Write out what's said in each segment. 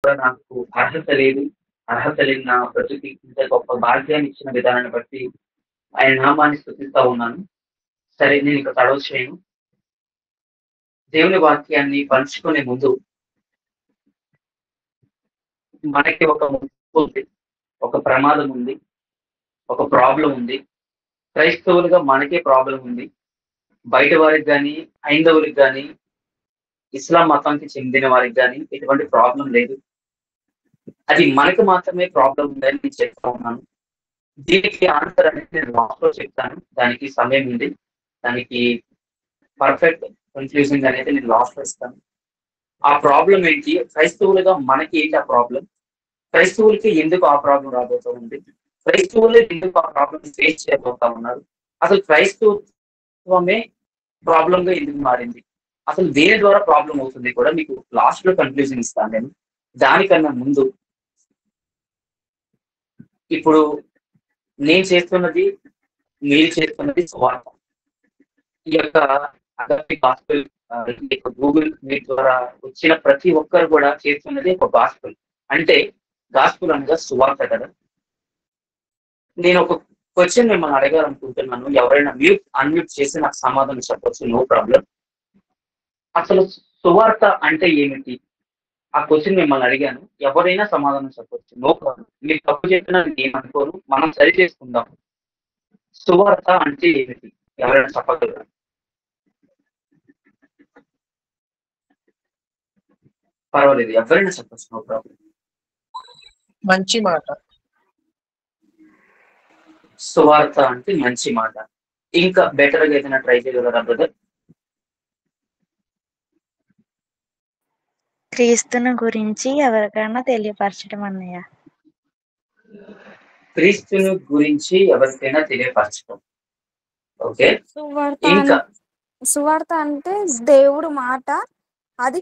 కూడా నాకు అర్హత లేదు. అర్హత లేని నా బ్రతుకి ఇంత గొప్ప భాగ్యాన్ని ఇచ్చిన విధానాన్ని బట్టి ఆయన నామాన్ని స్తుతిస్తా ఉన్నాను. సరే నేను ఇక తడవ చేయను. దేవుని వాక్యాన్ని పంచుకునే ముందు మనకి ఒక ముప్పు ఉంది. ఒక ప్రమాదం ఉంది. ఒక ప్రాబ్లమ్ ఉంది. క్రైస్తవులుగా మనకే ప్రాబ్లమ్ ఉంది. బయట వారికి గాని, హైందవులకు గాని, ఇస్లాం మతానికి చెందిన వారికి గాని ఎటువంటి ప్రాబ్లమ్ లేదు. అది మనకు మాత్రమే ప్రాబ్లమ్ ఉందని నేను చెప్తా ఉన్నాను. దీనికి ఆన్సర్ అనేది నేను లాస్ట్‌లో చెప్తాను. దానికి సమయం ఉంది. దానికి పర్ఫెక్ట్ కన్క్లూజన్ అనేది నేను లాస్ట్‌లో ఇస్తాను. ఆ ప్రాబ్లమ్ ఏంటి? క్రైస్తవులుగా మనకి ఏంటి ఆ ప్రాబ్లమ్? క్రైస్తవులకి ఎందుకు ఆ ప్రాబ్లమ్ రాబోతా ఉంది? క్రైస్తవులే ఎందుకు ఆ ప్రాబ్లమ్ ఫేస్ చేయబోతా ఉన్నారు? అసలు క్రైస్తవమే ప్రాబ్లమ్‌గా ఎందుకు మారింది? అసలు దేని ద్వారా ప్రాబ్లమ్ అవుతుంది కూడా మీకు లాస్ట్‌లో కన్క్లూజన్ ఇస్తాను నేను. దానికన్నా ముందు ఇప్పుడు నేను చేస్తున్నది, మీరు చేస్తున్నది సువార్త. ఈ యొక్క అగాపే గాస్పెల్ గూగుల్ మీట్ ద్వారా వచ్చిన ప్రతి ఒక్కరు కూడా చేస్తున్నది ఒక గాస్పెల్. అంటే గాస్పెల్ అనగా సువార్త కదా! నేను ఒక క్వెషన్ మిమ్మల్ని అడగాలనుకుంటున్నాను. ఎవరైనా అన్మ్యూట్ చేసి నాకు సమాధానం చెప్పొచ్చు. No problem. అసలు సువార్త అంటే ఏమిటి? ఆ క్వెషన్ మిమ్మల్ని అడిగాను. ఎవరైనా సమాధానం చెప్పొచ్చు. No problem. మీరు తప్పు చెప్పినా నేనేమనుకోను. మనం సరి చేసుకుందాం. సువార్త అంటే ఏమిటి? ఎవరైనా చెప్పగలరా? పర్వాలేదు. ఎవరైనా చెప్పొచ్చు. No problem. మంచి మాట. సువార్త అంటే మంచి మాట. ఇంకా బెటర్‌గా ఏదైనా ట్రై చేయగలరా బ్రదర్? క్రీస్తుని గురించి ఎవరికైనా తెలియపరచడం అన్నయ్య. క్రీస్తుని గురించి ఎవరికైనా తెలియపరచడం. ఓకే. ఇంకా సువార్త అంటే దేవుడు మాట. అది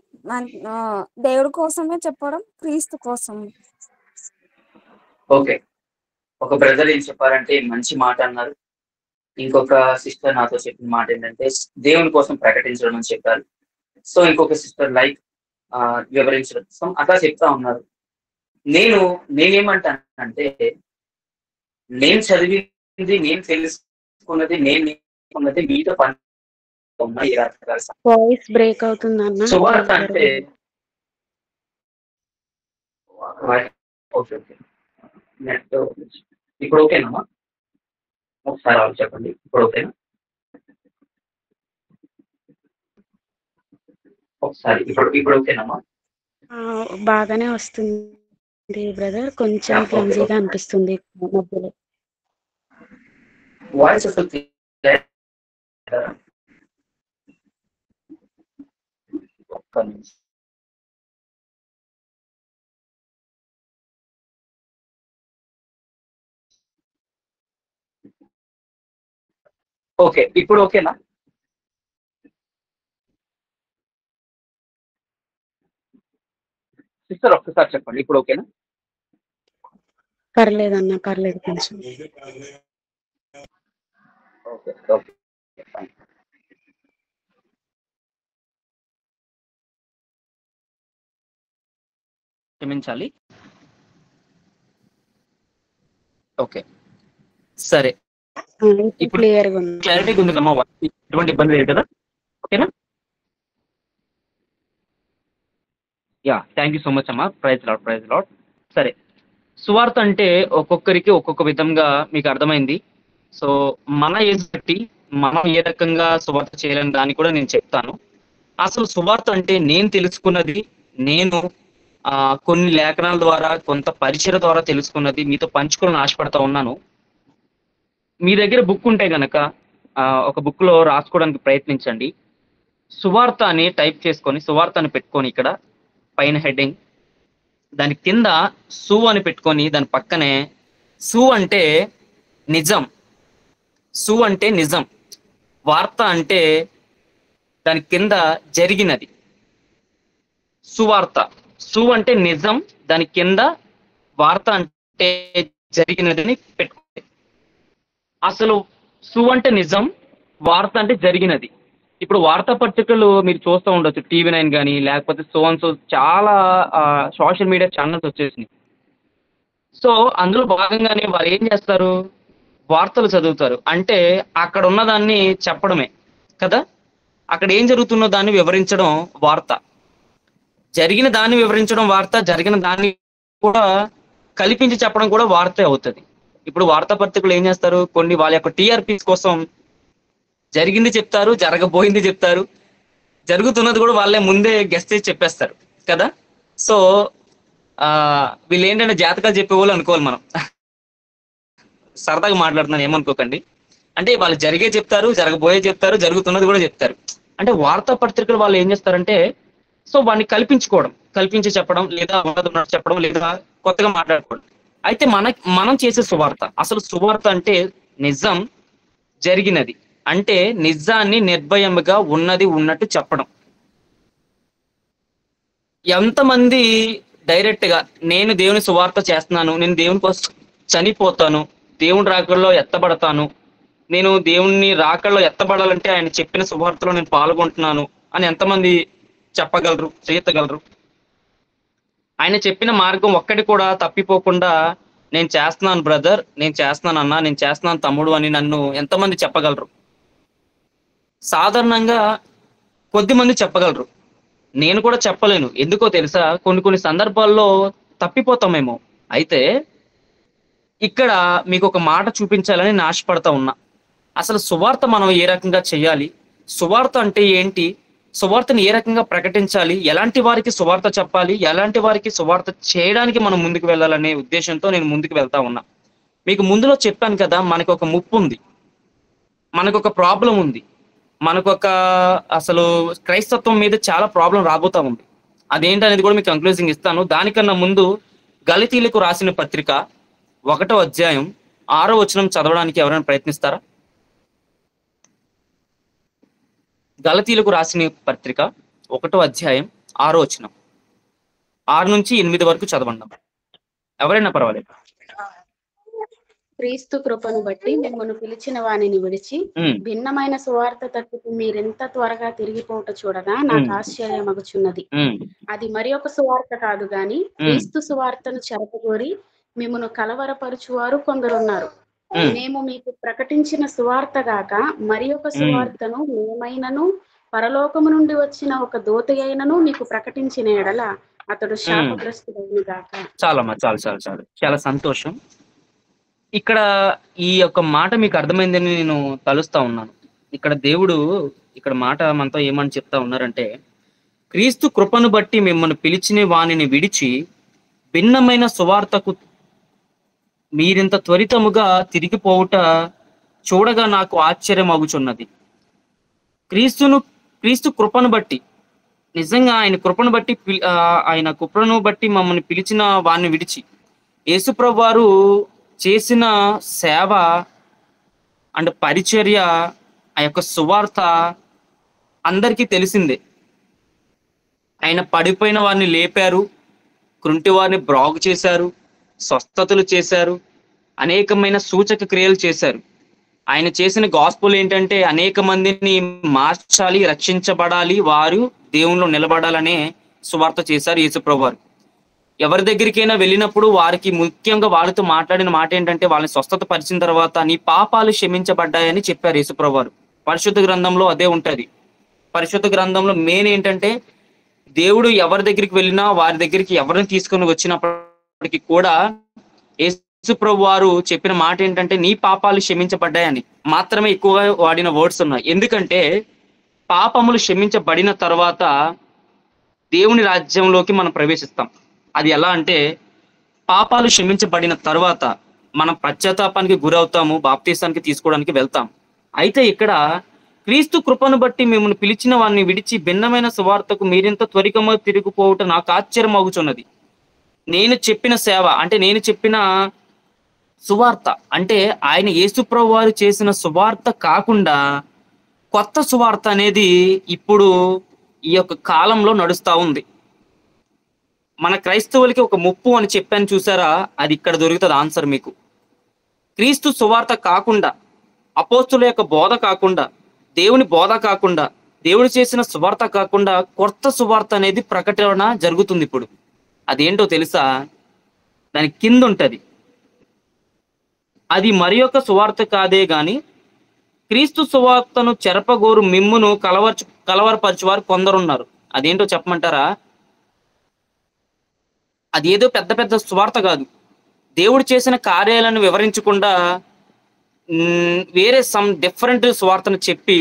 దేవుడి కోసమే చెప్పడం, క్రీస్తు కోసం. ఓకే. ఒక బ్రదర్ ఏం చెప్పారంటే మంచి మాట అన్నారు. ఇంకొక సిస్టర్ నాతో చెప్పిన మాట ఏంటంటే దేవుని కోసం ప్రకటించడం అని చెప్పారు. సో ఇంకొక సిస్టర్ లైక్ వివరించడం. సో అట్లా చెప్తా ఉన్నారు. నేనేమంటానంటే నేను చదివింది, నేను తెలుసుకున్నది, నేను నేర్చుకున్నది మీతో ఉన్నాయి. వాయిస్ బ్రేక్ అవుతుంది అన్న. సువార్త అంటే ఓకే ఓకే నెట్ ఇప్పుడు ఓకేనమ్మా? ఒకసారి వాళ్ళు చెప్పండి. ఇప్పుడు ఓకేనా? ఒకసారి ఇప్పుడు ఓకేనమ్మా? బాగానే వస్తుంది బ్రదర్. కొంచెం క్లమ్జీగా అనిపిస్తుంది మధ్యలో. వాయిస్ అసలు ఒక్క నిమిషం. ఓకే ఇప్పుడు ఓకేనా? సిస్టర్ ఒక్కసారి చెప్పండి. ఇప్పుడు ఓకేనా? పర్లేదన్న, పర్లేదు కొంచెం. Okay okay fine. క్షమించాలి. ఓకే సరే. ఇప్పుడు క్లియర్గా ఉంది. క్లారిటీగా ఉంది కమ్మా. ఎటువంటి ఇబ్బంది లేదు కదా? ఓకేనా? Yeah thank you so much అమ్మా. Praise Lord. సరే, సువార్త అంటే ఒక్కొక్కరికి ఒక్కొక్క విధంగా మీకు అర్థమైంది. సో మన ఏజ్ బట్టి మనం ఏ రకంగా సువార్త చేయాలని దాన్ని కూడా నేను చెప్తాను. అసలు సువార్త అంటే నేను తెలుసుకున్నది, నేను కొన్ని లేఖనాల ద్వారా, కొంత పరిచయ ద్వారా తెలుసుకున్నది మీతో పంచుకోవాలని ఆశపడతా ఉన్నాను. మీ దగ్గర బుక్ ఉంటే గనక ఒక బుక్ లో రాసుకోవడానికి ప్రయత్నించండి. సువార్త అని టైప్ చేసుకొని, సువార్త అని పెట్టుకొని ఇక్కడ పైన హెడ్డింగ్, దాని కింద సు అని పెట్టుకొని దాని పక్కనే సు అంటే నిజం, సు అంటే నిజం, వార్త అంటే దాని కింద జరిగినది. సువార్త, సు అంటే నిజం, దాని కింద వార్త అంటే జరిగినదని పెట్టుకోండి. అసలు సు అంటే నిజం, వార్త అంటే జరిగినది. ఇప్పుడు వార్తాపత్రికలు మీరు చూస్తూ ఉండొచ్చు, TV9 కానీ లేకపోతే సో అండ్ సో చాలా సోషల్ మీడియా ఛానల్స్ వచ్చేసినాయి. సో అందులో భాగంగానే వారు ఏం చేస్తారు, వార్తలు చదువుతారు. అంటే అక్కడ ఉన్నదాన్ని చెప్పడమే కదా, అక్కడ ఏం జరుగుతున్నో దాన్ని వివరించడం వార్త, జరిగిన దాన్ని వివరించడం వార్త, జరిగిన దాన్ని కూడా కల్పించి చెప్పడం కూడా వార్తే అవుతుంది. ఇప్పుడు వార్తాపత్రికలు ఏం చేస్తారు, కొన్ని వాళ్ళ యొక్క TRPs కోసం జరిగింది చెప్తారు, జరగబోయింది చెప్తారు, జరుగుతున్నది కూడా వాళ్ళే ముందే గెస్ట్ చేసి చెప్పేస్తారు కదా. సో వీళ్ళు ఏంటంటే జాతకాలు చెప్పేవాళ్ళు అనుకోవాలి మనం. సరదాగా మాట్లాడుతున్నాను, ఏమనుకోకండి. అంటే వాళ్ళు జరిగే చెప్తారు, జరగబోయే చెప్తారు, జరుగుతున్నది కూడా చెప్తారు. అంటే వార్తాపత్రికలు వాళ్ళు ఏం చేస్తారంటే, సో వాడిని కల్పించి చెప్పడం, లేదా ఉన్నది చెప్పడం, లేదా కొత్తగా మాట్లాడుకోవడం. అయితే మనం చేసే సువార్త, అసలు సువార్త అంటే నిజం, జరిగినది, అంటే నిజాన్ని నిర్భయముగా ఉన్నది ఉన్నట్టు చెప్పడం. ఎంతమంది డైరెక్ట్ గా నేను దేవుని సువార్త చేస్తున్నాను, నేను దేవుని కోసం చనిపోతాను, దేవుని రాకడలో ఎత్తబడతాను, నేను దేవుని రాకడలో ఎత్తబడాలంటే ఆయన చెప్పిన సువార్తలో నేను పాల్గొంటున్నాను అని ఎంతమంది చెప్పగలరు, చేయగలరు? ఆయన చెప్పిన మార్గం ఒక్కటి కూడా తప్పిపోకుండా నేను చేస్తున్నాను బ్రదర్, నేను చేస్తున్నాను అన్న, నేను చేస్తున్నాను తమ్ముడు అని నన్ను ఎంతమంది చెప్పగలరు? సాధారణంగా కొద్దిమంది చెప్పగలరు. నేను కూడా చెప్పలేను. ఎందుకో తెలుసా, కొన్ని సందర్భాల్లో తప్పిపోతామేమో. అయితే ఇక్కడ మీకు ఒక మాట చూపించాలని నేను ఆశపడతా ఉన్నా. అసలు సువార్త మనం ఏ రకంగా చేయాలి, సువార్త అంటే ఏంటి, సువార్తను ఏ రకంగా ప్రకటించాలి, ఎలాంటి వారికి సువార్త చెప్పాలి, ఎలాంటి వారికి సువార్త చేయడానికి మనం ముందుకు వెళ్ళాలనే ఉద్దేశంతో నేను ముందుకు వెళ్తా ఉన్నా. మీకు ముందులో చెప్పాను కదా, మనకు ఒక ముప్పు ఉంది, మనకు ఒక ప్రాబ్లం ఉంది, మనకు ఒక అసలు క్రైస్తత్వం మీద చాలా ప్రాబ్లం రాబోతా ఉంది. అదేంటనేది కూడా మీకు కంక్లూజింగ్ ఇస్తాను. దానికన్నా ముందు గలతీయులకు రాసిన పత్రిక 1వ అధ్యాయం 6వ వచనం చదవడానికి ఎవరైనా ప్రయత్నిస్తారా? గలతీయులకు రాసిన పత్రిక 1వ అధ్యాయం 6వ వచనం, 6 నుంచి 8 వరకు చదవండి. ఎవరైనా పర్వాలేదు. క్రీస్తు కృపను బట్టి మిమ్మల్ని పిలిచిన వానిని విడిచి భిన్నమైన సువార్త తట్టుకు మీరెంత త్వరగా తిరిగిపోవట చూడగా నాకు ఆశ్చర్యమగుచున్నది. అది మరి ఒక సువార్త కాదు గాని క్రీస్తు సువార్తను చెరపగోరి మిమ్మల్ని కలవరపరుచువారు కొందరున్నారు. మేము మీకు ప్రకటించిన సువార్త గాక మరి ఒక సువార్తను మేమైనను పరలోకము నుండి వచ్చిన ఒక దూత అయినను మీకు ప్రకటించిన ఎడల అతడు శాపగ్రస్తుడైన గాక. చాలా సంతోషం. ఇక్కడ ఈ యొక్క మాట మీకు అర్థమైందని నేను తలుస్తా ఉన్నాను. ఇక్కడ దేవుడు ఇక్కడ మాట మనతో ఏమని చెప్తా ఉన్నారంటే, క్రీస్తు కృపను బట్టి మిమ్మల్ని పిలిచిన వానిని విడిచి భిన్నమైన సువార్తకు మీరింత త్వరితముగా తిరిగిపోవుట చూడగా నాకు ఆశ్చర్యమగుచున్నది. క్రీస్తు కృపను బట్టి, నిజంగా ఆయన కృపను బట్టి మమ్మల్ని పిలిచిన వారిని విడిచి, యేసుప్రభు వారు చేసిన సేవ అండ్ పరిచర్య, ఆ యొక్క సువార్త అందరికీ తెలిసిందే. ఆయన పడిపోయిన వారిని లేపారు, కృంటి వారిని బ్రాగు చేశారు, స్వస్థతలు చేశారు, అనేకమైన సూచక క్రియలు చేశారు. ఆయన చేసిన గాస్పుల్ ఏంటంటే అనేక మందిని మార్చాలి, రక్షించబడాలి, వారు దేవునిలో నిలబడాలనే సువార్త చేశారు యేసుప్రభు వారు. ఎవరి దగ్గరికైనా వెళ్ళినప్పుడు వారికి ముఖ్యంగా వారితో మాట్లాడిన మాట ఏంటంటే, వాళ్ళని స్వస్థత పరిచిన తర్వాత నీ పాపాలు క్షమించబడ్డాయని చెప్పారు యేసుప్రభు వారు. పరిశుద్ధ గ్రంథంలో అదే ఉంటది. పరిశుద్ధ గ్రంథంలో మెయిన్ ఏంటంటే, దేవుడు ఎవరి దగ్గరికి వెళ్ళినా వారి దగ్గరికి ఎవరిని తీసుకొని వచ్చినప్పటికీ కూడా యేసుప్రభు వారు చెప్పిన మాట ఏంటంటే, నీ పాపాలు క్షమించబడ్డాయని మాత్రమే ఎక్కువగా వాడిన వర్డ్స్ ఉన్నాయి. ఎందుకంటే పాపములు క్షమించబడిన తర్వాత దేవుని రాజ్యంలోకి మనం ప్రవేశిస్తాం. అది ఎలా అంటే, పాపాలు క్షమించబడిన తర్వాత మనం పశ్చాత్తాపానికి గురవుతాము, బాప్తీసానికి తీసుకోవడానికి వెళ్తాం. అయితే ఇక్కడ క్రీస్తు కృపను బట్టి మిమ్మల్ని పిలిచిన వారిని విడిచి భిన్నమైన సువార్తకు మీరింత త్వరితముగా తిరిగిపోవుట నాకు ఆశ్చర్యం అవుతున్నది. నేను చెప్పిన సేవ అంటే, నేను చెప్పిన సువార్త అంటే ఆయన యేసుప్రభు వారు చేసిన సువార్త కాకుండా కొత్త సువార్త అనేది ఇప్పుడు ఈ యొక్క కాలంలో నడుస్తూ ఉంది. మన క్రైస్తవులకి ఒక ముప్పు అని చెప్పాను చూసారా, అది ఇక్కడ దొరుకుతుంది ఆన్సర్ మీకు. క్రీస్తు సువార్త కాకుండా, అపోస్తుల యొక్క బోధ కాకుండా, దేవుని బోధ కాకుండా దేవుడు చేసిన సువార్త కాకుండా కొత్త సువార్త అనేది ప్రకటన జరుగుతుంది ఇప్పుడు. అదేంటో తెలుసా? దాని కింద ఉంటది. అది మరి యొక్క సువార్త కాదే గాని క్రీస్తు సువార్తను చెరపగోరు మిమ్మును కలవరపరచువారు కొందరున్నారు. అదేంటో చెప్పమంటారా? అది ఏదో పెద్ద పెద్ద సువార్త కాదు. దేవుడు చేసిన కార్యాలను వివరించకుండా వేరే సమ్ డిఫరెంట్ సువార్తను చెప్పి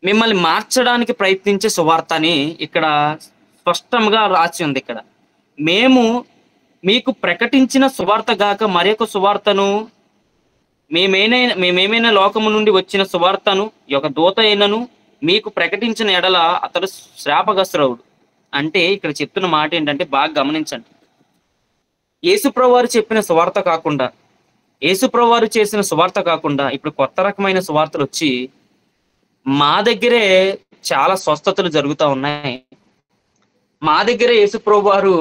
మిమ్మల్ని మార్చడానికి ప్రయత్నించే సువార్త అని ఇక్కడ స్పష్టంగా రాసి ఉంది. ఇక్కడ మేము మీకు ప్రకటించిన సువార్త గాక మరొక సువార్తను మేమేమైనా లోకము నుండి వచ్చిన సువార్తను ఒక దూత అయినను మీకు ప్రకటించిన ఎడల అతడు శ్రాపగ్రస్తుడు. అంటే ఇక్కడ చెప్తున్న మాట ఏంటంటే బాగా గమనించండి. యేసుప్రభువారు చెప్పిన సువార్త కాకుండా, యేసుప్రభువారు చేసిన సువార్త కాకుండా ఇప్పుడు కొత్త రకమైన సువార్తలు వచ్చి మా దగ్గరే చాలా స్వస్థతలు జరుగుతూ ఉన్నాయి. మా దగ్గరే యేసుప్రభువారు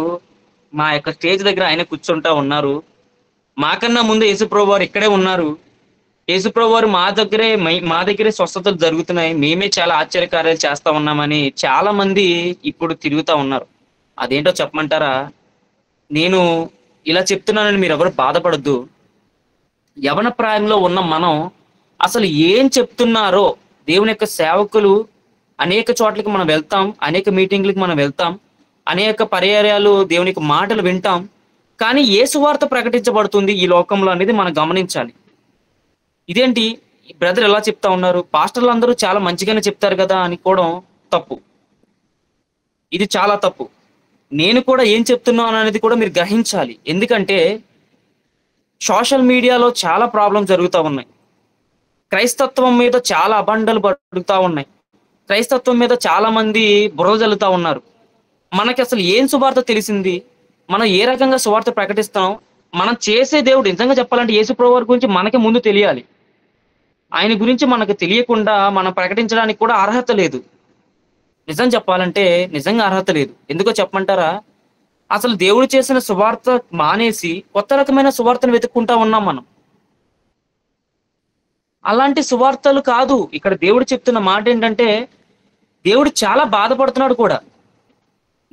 మా యొక్క స్టేజ్ దగ్గర ఆయన కూర్చుంటా ఉన్నారు. మాకన్నా ముందు యేసుప్రభువారు ఇక్కడే ఉన్నారు. యేసుప్రభువారు మా దగ్గరే స్వస్థతలు జరుగుతున్నాయి, మేమే చాలా ఆశ్చర్యకార్యాలు చేస్తా ఉన్నామని చాలా మంది ఇప్పుడు తిరుగుతూ ఉన్నారు. అదేంటో చెప్పమంటారా? నేను ఇలా చెప్తున్నానని మీరు ఎవరు బాధపడద్దు. యవన ప్రాయంలో ఉన్న మనం అసలు ఏం చెప్తున్నారో, దేవుని యొక్క సేవకులు అనేక చోట్లకి మనం వెళ్తాం, అనేక మీటింగ్లకి మనం వెళ్తాం, అనేక పర్యాయాలు దేవునికి మాటలు వింటాం, కానీ ఏ సువార్త ప్రకటించబడుతుంది ఈ లోకంలో అనేది మనం గమనించాలి. ఇదేంటి బ్రదర్ ఎలా చెప్తా ఉన్నారు, పాస్టర్లు అందరూ చాలా మంచిగానే చెప్తారు కదా అనుకోవడం తప్పు. ఇది చాలా తప్పు. నేను కూడా ఏం చెప్తున్నాను అనేది కూడా మీరు గ్రహించాలి. ఎందుకంటే సోషల్ మీడియాలో చాలా ప్రాబ్లమ్స్ జరుగుతూ ఉన్నాయి. క్రైస్తత్వం మీద చాలా అబండలు పడుతూ ఉన్నాయి. క్రైస్తత్వం మీద చాలా మంది బురద జల్లుతా ఉన్నారు. మనకి అసలు ఏం సువార్త తెలిసింది, మనం ఏ రకంగా సువార్త ప్రకటిస్తున్నాం, మనం చేసే దేవుడు నిజంగా చెప్పాలంటే యేసుప్రభువారి గురించి మనకి ముందు తెలియాలి. ఆయన గురించి మనకు తెలియకుండా మనం ప్రకటించడానికి కూడా అర్హత లేదు. నిజం చెప్పాలంటే నిజంగా అర్హత లేదు. ఎందుకో చెప్పమంటారా? అసలు దేవుడు చేసిన సువార్త మానేసి కొత్త రకమైన సువార్తను వెతుక్కుంటా ఉన్నాం మనం. అలాంటి సువార్తలు కాదు. ఇక్కడ దేవుడు చెప్తున్న మాట ఏంటంటే దేవుడు చాలా బాధపడుతున్నాడు కూడా.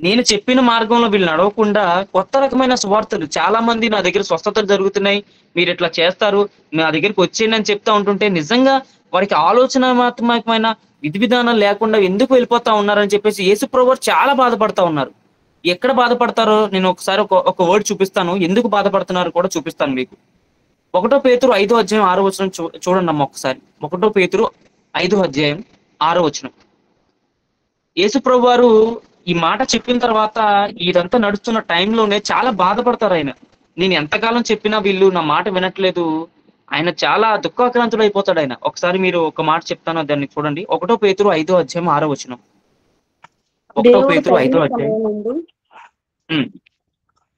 నేను చెప్పిన మార్గంలో వీళ్ళు నడవకుండా కొత్త రకమైన సువార్తలు, చాలా మంది నా దగ్గర స్వస్థతలు జరుగుతున్నాయి, మీరు ఇట్లా చేస్తారు, నా దగ్గరికి వచ్చేయండి అని చెప్తా ఉంటుంటే నిజంగా వారికి ఆలోచనాత్మకమైన విధి విధానాలు లేకుండా ఎందుకు వెళ్ళిపోతా ఉన్నారని చెప్పేసి యేసుప్రభువారు చాలా బాధపడతా ఉన్నారు. ఎక్కడ బాధపడతారో నేను ఒకసారి ఒక వర్డ్ చూపిస్తాను, ఎందుకు బాధపడుతున్నారు కూడా చూపిస్తాను మీకు. 1 పేతురు 5:6 చూడండి అమ్మ ఒకసారి. 1 పేతురు 5:6. యేసుప్రభువారు ఈ మాట చెప్పిన తర్వాత ఇదంతా నడుస్తున్న టైంలోనే చాలా బాధపడతారు ఆయన. నేను ఎంతకాలం చెప్పినా వీళ్ళు నా మాట వినట్లేదు, ఆయన చాలా దుఃఖాక్రాంతుడు అయిపోతాడు ఆయన. ఒకసారి మీరు ఒక మాట చెప్తాను, దాన్ని చూడండి. 1 పేతురు 5:6. 1 పేతురు 5:6.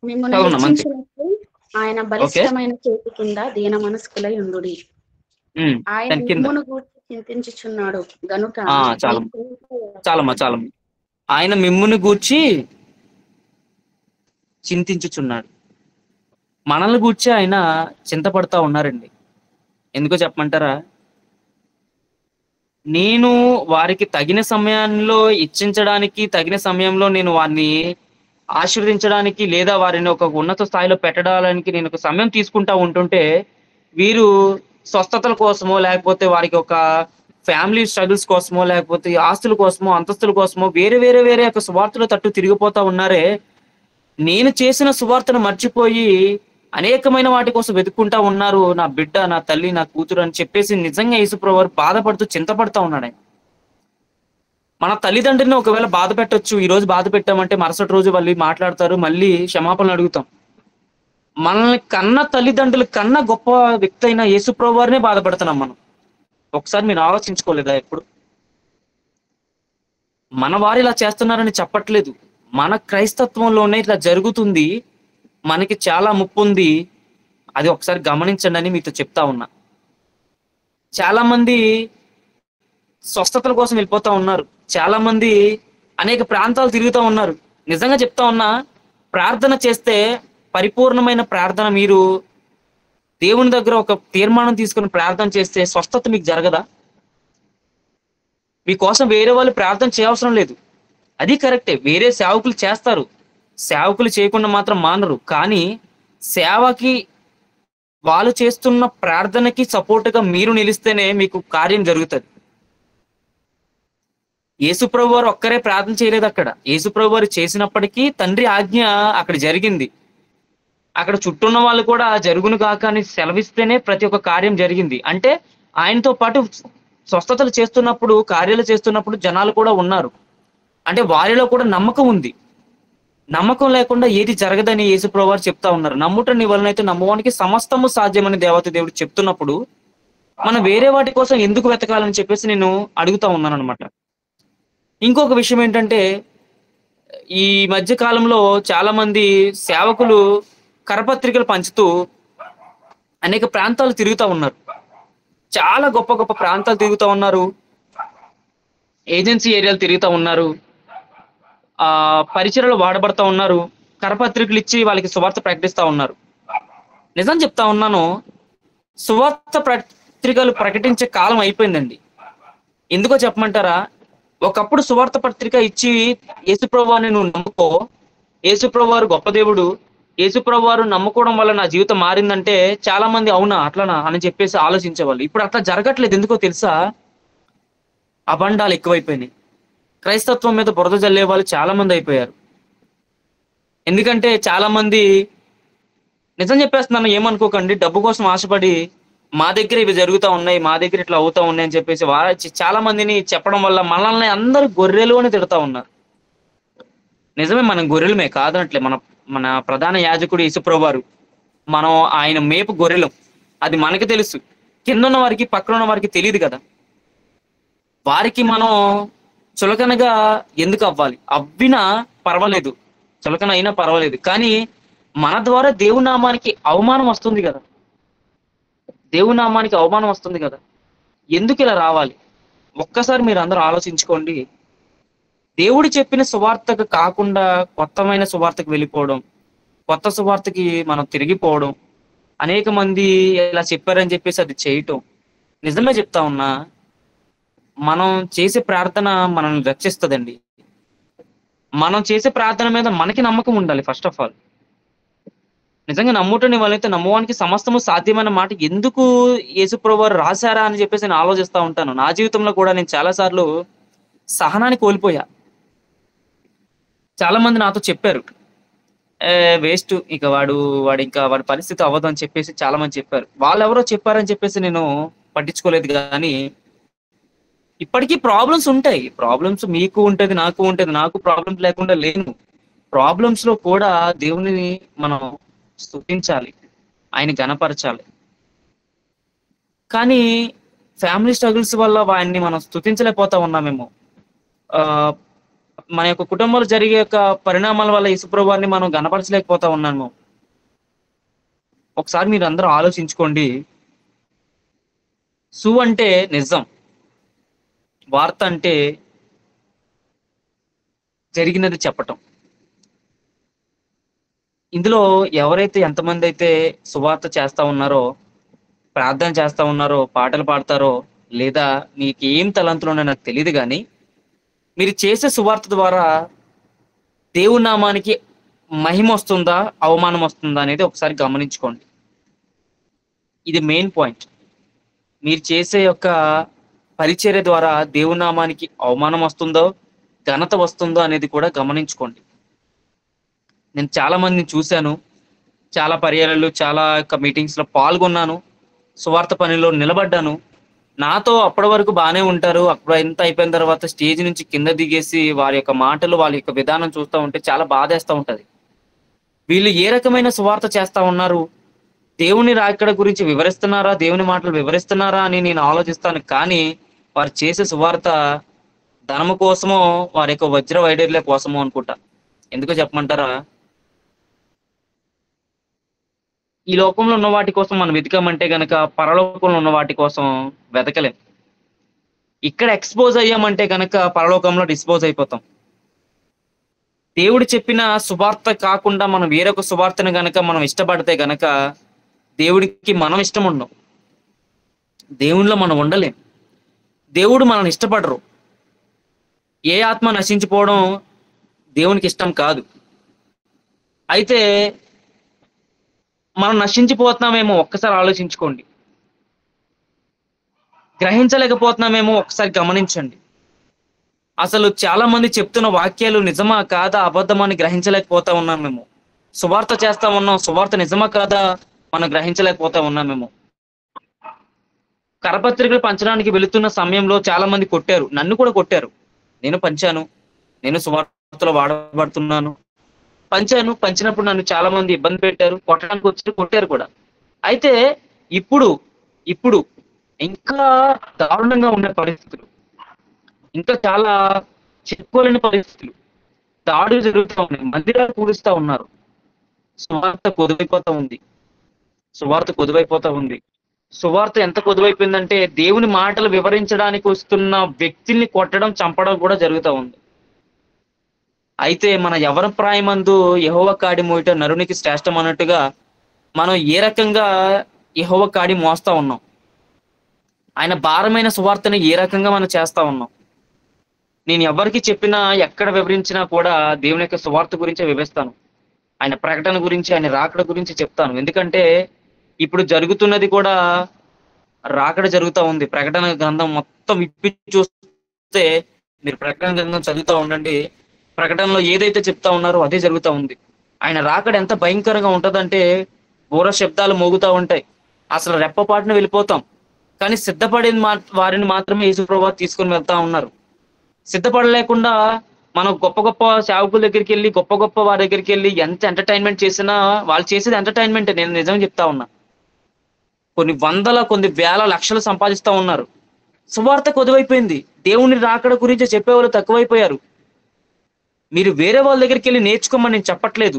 మిమ్మల్ని హెచ్చించినట్లు ఆయన బలిష్టమైన చేతి కింద దీన మనస్కులై ఉండుడి. ఆయన మిమ్మును గూర్చి చింతించుచున్నాడు గనుక చాలా ఆయన మిమ్మును గూర్చి చింతించుచున్నాడు. మనల్ని గూర్చి ఆయన చింతపడతా ఉన్నారండి. ఎందుకో చెప్పమంటారా? నేను వారికి తగిన సమయంలో ఇచ్చించడానికి, తగిన సమయంలో నేను వారిని ఆశీర్వదించడానికి లేదా వారిని ఒక ఉన్నత స్థాయిలో పెట్టడానికి నేను ఒక సమయం తీసుకుంటా ఉంటుంటే వీరు స్వస్థతల కోసమో, లేకపోతే వారికి ఒక ఫ్యామిలీ స్ట్రగుల్స్ కోసమో, లేకపోతే ఆస్తుల కోసమో, అంతస్తుల కోసమో వేరే ఒక సువార్తల తట్టు తిరిగిపోతా ఉన్నారే. నేను చేసిన సువార్తను మర్చిపోయి అనేకమైన వాటి కోసం వెతుక్కుంటా ఉన్నారు, నా బిడ్డ, నా తల్లి, నా కూతురు అని చెప్పేసి నిజంగా యేసుప్రభువారు బాధపడుతూ చింతపడతా ఉన్నాడు. మన తల్లిదండ్రులను ఒకవేళ బాధ పెట్టొచ్చు, ఈ రోజు బాధ పెట్టామంటే మరుసటి రోజు వాళ్ళు మాట్లాడతారు, మళ్ళీ క్షమాపణలు అడుగుతాం. మనల్ని కన్న తల్లిదండ్రులు కన్నా గొప్ప వ్యక్తి అయిన యేసుప్రభువారినే బాధపడుతున్నాం మనం. ఒకసారి మీరు ఆలోచించుకోలేదా ఎప్పుడు? మన వారు ఇలా చేస్తున్నారని చెప్పట్లేదు, మన క్రైస్తత్వంలోనే ఇట్లా జరుగుతుంది, మనకి చాలా ముప్పు ఉంది, అది ఒకసారి గమనించండి అని మీతో చెప్తా ఉన్నా. చాలా మంది స్వస్థతల కోసం వెళ్ళిపోతా ఉన్నారు, చాలా మంది అనేక ప్రాంతాలు తిరుగుతూ ఉన్నారు. నిజంగా చెప్తా ఉన్నా, ప్రార్థన చేస్తే పరిపూర్ణమైన ప్రార్థన, మీరు దేవుని దగ్గర ఒక తీర్మానం తీసుకుని ప్రార్థన చేస్తే స్వస్థత మీకు జరగదా? మీకోసం వేరే వాళ్ళు ప్రార్థన చేయవసరం లేదు. అది కరెక్టే, వేరే సేవకులు చేస్తారు, సేవకులు చేయకుండా మాత్రం మానరు. కానీ సేవకి వాళ్ళు చేస్తున్న ప్రార్థనకి సపోర్ట్గా మీరు నిలిస్తేనే మీకు కార్యం జరుగుతుంది. యేసుప్రభు వారు ఒక్కరే ప్రార్థన చేయలేదు అక్కడ. యేసుప్రభు వారు చేసినప్పటికీ తండ్రి ఆజ్ఞ అక్కడ జరిగింది. అక్కడ చుట్టూ ఉన్న వాళ్ళు కూడా జరుగును కాక అని సెలవిస్తేనే ప్రతి ఒక్క కార్యం జరిగింది. అంటే ఆయనతో పాటు స్వస్థతలు చేస్తున్నప్పుడు, కార్యాలు చేస్తున్నప్పుడు జనాలు కూడా ఉన్నారు. అంటే వారిలో కూడా నమ్మకం ఉంది. నమ్మకం లేకుండా ఏది జరగదని యేసుప్రభు వారు చెప్తా ఉన్నారు. నమ్ముట నీ వలనైతే నమ్మవానికి సమస్తము సాధ్యమని దేవత దేవుడు చెప్తున్నప్పుడు మనం వేరే వాటి కోసం ఎందుకు వెతకాలని చెప్పేసి నేను అడుగుతా ఉన్నాను అనమాట. ఇంకొక విషయం ఏంటంటే, ఈ మధ్య కాలంలో చాలా మంది సేవకులు కరపత్రికలు పంచుతూ అనేక ప్రాంతాలు తిరుగుతూ ఉన్నారు. చాలా గొప్ప గొప్ప ప్రాంతాలు తిరుగుతూ ఉన్నారు, ఏజెన్సీ ఏరియాలు తిరుగుతూ ఉన్నారు, పరిచయలు వాడబడతా ఉన్నారు, కరపత్రికలు ఇచ్చి వాళ్ళకి సువార్త ప్రకటిస్తూ ఉన్నారు. నిజం చెప్తా ఉన్నాను, సువార్త పత్రికలు ప్రకటించే కాలం అయిపోయిందండి. ఎందుకో చెప్పమంటారా? ఒకప్పుడు సువార్త పత్రిక ఇచ్చి యేసుప్రభు వారిని నువ్వు నమ్ముకో, యేసుప్రభు వారు గొప్ప దేవుడు, యేసుప్రభు వారు నమ్ముకోవడం వల్ల నా జీవితం మారిందంటే చాలా మంది అవునా అట్లనా అని చెప్పేసి ఆలోచించేవాళ్ళు. ఇప్పుడు అట్లా జరగట్లేదు. ఎందుకో తెలుసా? అబండాలు ఎక్కువైపోయినాయి. క్రైస్తత్వం మీద బురద జల్లే వాళ్ళు చాలా మంది అయిపోయారు. ఎందుకంటే చాలా మంది, నిజం చెప్పేస్తున్నాను, ఏమనుకోకండి, డబ్బు కోసం ఆశపడి మా దగ్గర ఇవి జరుగుతూ ఉన్నాయి, మా దగ్గర ఇట్లా అవుతా ఉన్నాయి అని చెప్పేసి చాలా మందిని చెప్పడం వల్ల మనల్ని అందరూ గొర్రెలు అని తిడతా ఉన్నారు. నిజమే, మనం గొర్రెలమే కాదనట్లే. మన ప్రధాన యాజకుడు యేసుప్రభు వారు, మనం ఆయన మేపు గొర్రెలం, అది మనకి తెలుసు. కింద ఉన్న వారికి, పక్కన ఉన్న వారికి తెలియదు కదా. వారికి మనం చులకనగా ఎందుకు అవ్వాలి? అవ్వినా పర్వాలేదు, చులకన అయినా పర్వాలేదు, కానీ మన ద్వారా దేవుని నామానికి అవమానం వస్తుంది కదా. దేవుని నామానికి అవమానం వస్తుంది కదా. ఎందుకు ఇలా రావాలి? ఒక్కసారి మీరు అందరూ ఆలోచించుకోండి. దేవుడు చెప్పిన సువార్తకు కాకుండా కొత్తమైన సువార్తకు వెళ్ళిపోవడం, కొత్త సువార్తకి మనం తిరిగిపోవడం, అనేక మంది ఇలా చెప్పారని చెప్పేసి అది చేయటం. నిజమే చెప్తా ఉన్నా, మనం చేసే ప్రార్థన మనల్ని రక్షిస్తుందండి. మనం చేసే ప్రార్థన మీద మనకి నమ్మకం ఉండాలి. ఫస్ట్ ఆఫ్ ఆల్ నిజంగా నమ్ముటని వాళ్ళైతే నమ్మవానికి సమస్తము సాధ్యమైన మాట ఎందుకు యేసుప్రభు వారు రాశారా అని చెప్పేసి నేను ఆలోచిస్తూ ఉంటాను. నా జీవితంలో కూడా నేను చాలాసార్లు సహనాన్ని కోల్పోయా. చాలా మంది నాతో చెప్పారు, వేస్ట్, ఇక వాడు ఇంకా వాడి పరిస్థితి అవ్వదు అని చెప్పేసి చాలా మంది చెప్పారు. వాళ్ళు ఎవరో చెప్పారని చెప్పేసి నేను పట్టించుకోలేదు. కానీ ఇప్పటికీ ప్రాబ్లమ్స్ ఉంటాయి. ప్రాబ్లమ్స్ మీకు ఉంటుంది, నాకు ఉంటుంది. నాకు ప్రాబ్లమ్స్ లేకుండా లేను. ప్రాబ్లమ్స్ లో కూడా దేవుని మనం స్తుతించాలి, ఆయన గణపరచాలి. కానీ ఫ్యామిలీ స్ట్రగుల్స్ వల్ల ఆయన్ని మనం స్తుతించలేకపోతా ఉన్నామేమో. మన యొక్క కుటుంబంలో జరిగే యొక్క పరిణామాల వల్ల యేసుప్రభు వారిని మనం గణపరచలేకపోతా ఉన్నాము. ఒకసారి మీరు అందరూ ఆలోచించుకోండి. సు అంటే నిజం, వార్త అంటే జరిగినది చెప్పటం. ఇందులో ఎవరైతే ఎంతమంది అయితే సువార్త చేస్తా ఉన్నారో, ప్రార్థన చేస్తా ఉన్నారో, పాటలు పాడతారో, లేదా మీకు ఏం తలంతులు ఉన్నాయో నాకు తెలియదు, కానీ మీరు చేసే సువార్త ద్వారా దేవుని నామానికి మహిమ వస్తుందా, అవమానం వస్తుందా అనేది ఒకసారి గమనించుకోండి. ఇది మెయిన్ పాయింట్. మీరు చేసే యొక్క పరిచర్య ద్వారా దేవుని నామానికి అవమానం వస్తుందో, ఘనత వస్తుందో అనేది కూడా గమనించుకోండి. నేను చాలా మందిని చూశాను, చాలా పర్యాయాలు, చాలా యొక్క మీటింగ్స్ లో పాల్గొన్నాను, సువార్త పనిలో నిలబడ్డాను. నాతో అప్పటి వరకు బాగానే ఉంటారు. అప్పుడు ఎంత అయిపోయిన తర్వాత స్టేజ్ నుంచి కింద దిగేసి వారి యొక్క మాటలు, వాళ్ళ యొక్క విధానం చూస్తూ ఉంటే చాలా బాధేస్తూ ఉంటది. వీళ్ళు ఏ రకమైన సువార్త చేస్తా ఉన్నారు, దేవుని రాకడ గురించి వివరిస్తున్నారా, దేవుని మాటలు వివరిస్తున్నారా అని నేను ఆలోచిస్తాను. కానీ వారు చేసే సువార్త ధనము కోసమో, వారి యొక్క వజ్ర వైడర్ల కోసమో అనుకుంటా. ఎందుకో చెప్పమంటారా? ఈ లోకంలో ఉన్న వాటి కోసం మనం వెతకమంటే గనక పరలోకంలో ఉన్న వాటి కోసం వెతకలేం. ఇక్కడ ఎక్స్పోజ్ అయ్యామంటే గనక పరలోకంలో డిస్పోజ్ అయిపోతాం. దేవుడు చెప్పిన సువార్త కాకుండా మనం వేరొక సువార్తను గనక మనం ఇష్టపడితే గనక దేవుడికి మనం ఇష్టం ఉండం, దేవునిలో మనం ఉండలేం. దేవుడు మనల్ని ఇష్టపడరు. ఏ ఆత్మ నశించిపోవడం దేవునికి ఇష్టం కాదు. అయితే మనం నశించిపోతున్నామేమో ఒక్కసారి ఆలోచించుకోండి. గ్రహించలేకపోతున్నామేమో ఒక్కసారి గమనించండి. అసలు చాలా మంది చెప్తున్న వాక్యాలు నిజమా కాదా అబద్ధమని గ్రహించలేకపోతా ఉన్నాం మేము. సువార్త చేస్తా ఉన్నాం, సువార్త నిజమా కాదా మనం గ్రహించలేకపోతా ఉన్నాం మేము. కరపత్రికలు పంచడానికి వెళుతున్న సమయంలో చాలా మంది కొట్టారు, నన్ను కూడా కొట్టారు. నేను పంచాను, నేను సువార్తలో వాడబడుతున్నాను, పంచినప్పుడు నన్ను చాలా మంది ఇబ్బంది పెట్టారు, కొట్టడానికి వచ్చి కొట్టారు కూడా. అయితే ఇప్పుడు ఇంకా దారుణంగా ఉండే పరిస్థితులు, ఇంకా చాలా చెప్పుకోలేని పరిస్థితులు, దాడులు జరుగుతూ ఉన్నాయి, మందిరాలు కూలుస్తూ ఉన్నారు. సువార్త కొదువైపోతా ఉంది. సువార్త ఎంత కొదువైపోయిందంటే దేవుని మాటలు వివరించడానికి వస్తున్న వ్యక్తిని కొట్టడం, చంపడం కూడా జరుగుతూ ఉంది. అయితే మన ఎవరి ప్రాయమందు యెహోవా కాడి మోయట నరునికి శ్రేష్టం అన్నట్టుగా మనం ఏ రకంగా యెహోవా కాడి మోస్తా ఉన్నాం, ఆయన భారమైన సువార్తని ఏ రకంగా మనం చేస్తా ఉన్నాం. నేను ఎవరికి చెప్పినా ఎక్కడ వివరించినా కూడా దేవుని యొక్క సువార్త గురించే వివరిస్తాను, ఆయన ప్రకటన గురించి, ఆయన రాకడ గురించి చెప్తాను. ఎందుకంటే ఇప్పుడు జరుగుతున్నది కూడా రాకడ జరుగుతూ ఉంది. ప్రకటన గ్రంథం మొత్తం విప్పి చూస్తే, మీరు ప్రకటన గ్రంథం చదువుతూ ఉండండి, ప్రకటనలో ఏదైతే చెప్తా ఉన్నారో అదే జరుగుతూ ఉంది. ఆయన రాకడ ఎంత భయంకరంగా ఉంటుందంటే బూర శబ్దాలు మోగుతూ ఉంటాయి, అసలు రెప్పపాటున వెళ్ళిపోతాం. కానీ సిద్ధపడిన వారిని మాత్రమే యేసుప్రభువు తీసుకొని వెళ్తా ఉన్నారు. సిద్ధపడలేకుండా మనం గొప్ప గొప్ప సేవకుల దగ్గరికి వెళ్ళి, గొప్ప గొప్ప వారి దగ్గరికి వెళ్ళి ఎంత ఎంటర్టైన్మెంట్ చేసినా వాళ్ళు చేసేది ఎంటర్టైన్మెంట్. నేను నిజం చెప్తా ఉన్నా, కొన్ని వందల, కొన్ని వేల, లక్షలు సంపాదిస్తూ ఉన్నారు. సువార్త కొదువైపోయింది. దేవుని రాకడ గురించి చెప్పేవాళ్ళు తక్కువైపోయారు. మీరు వేరే వాళ్ళ దగ్గరికి వెళ్ళి నేర్చుకోమని నేను చెప్పట్లేదు.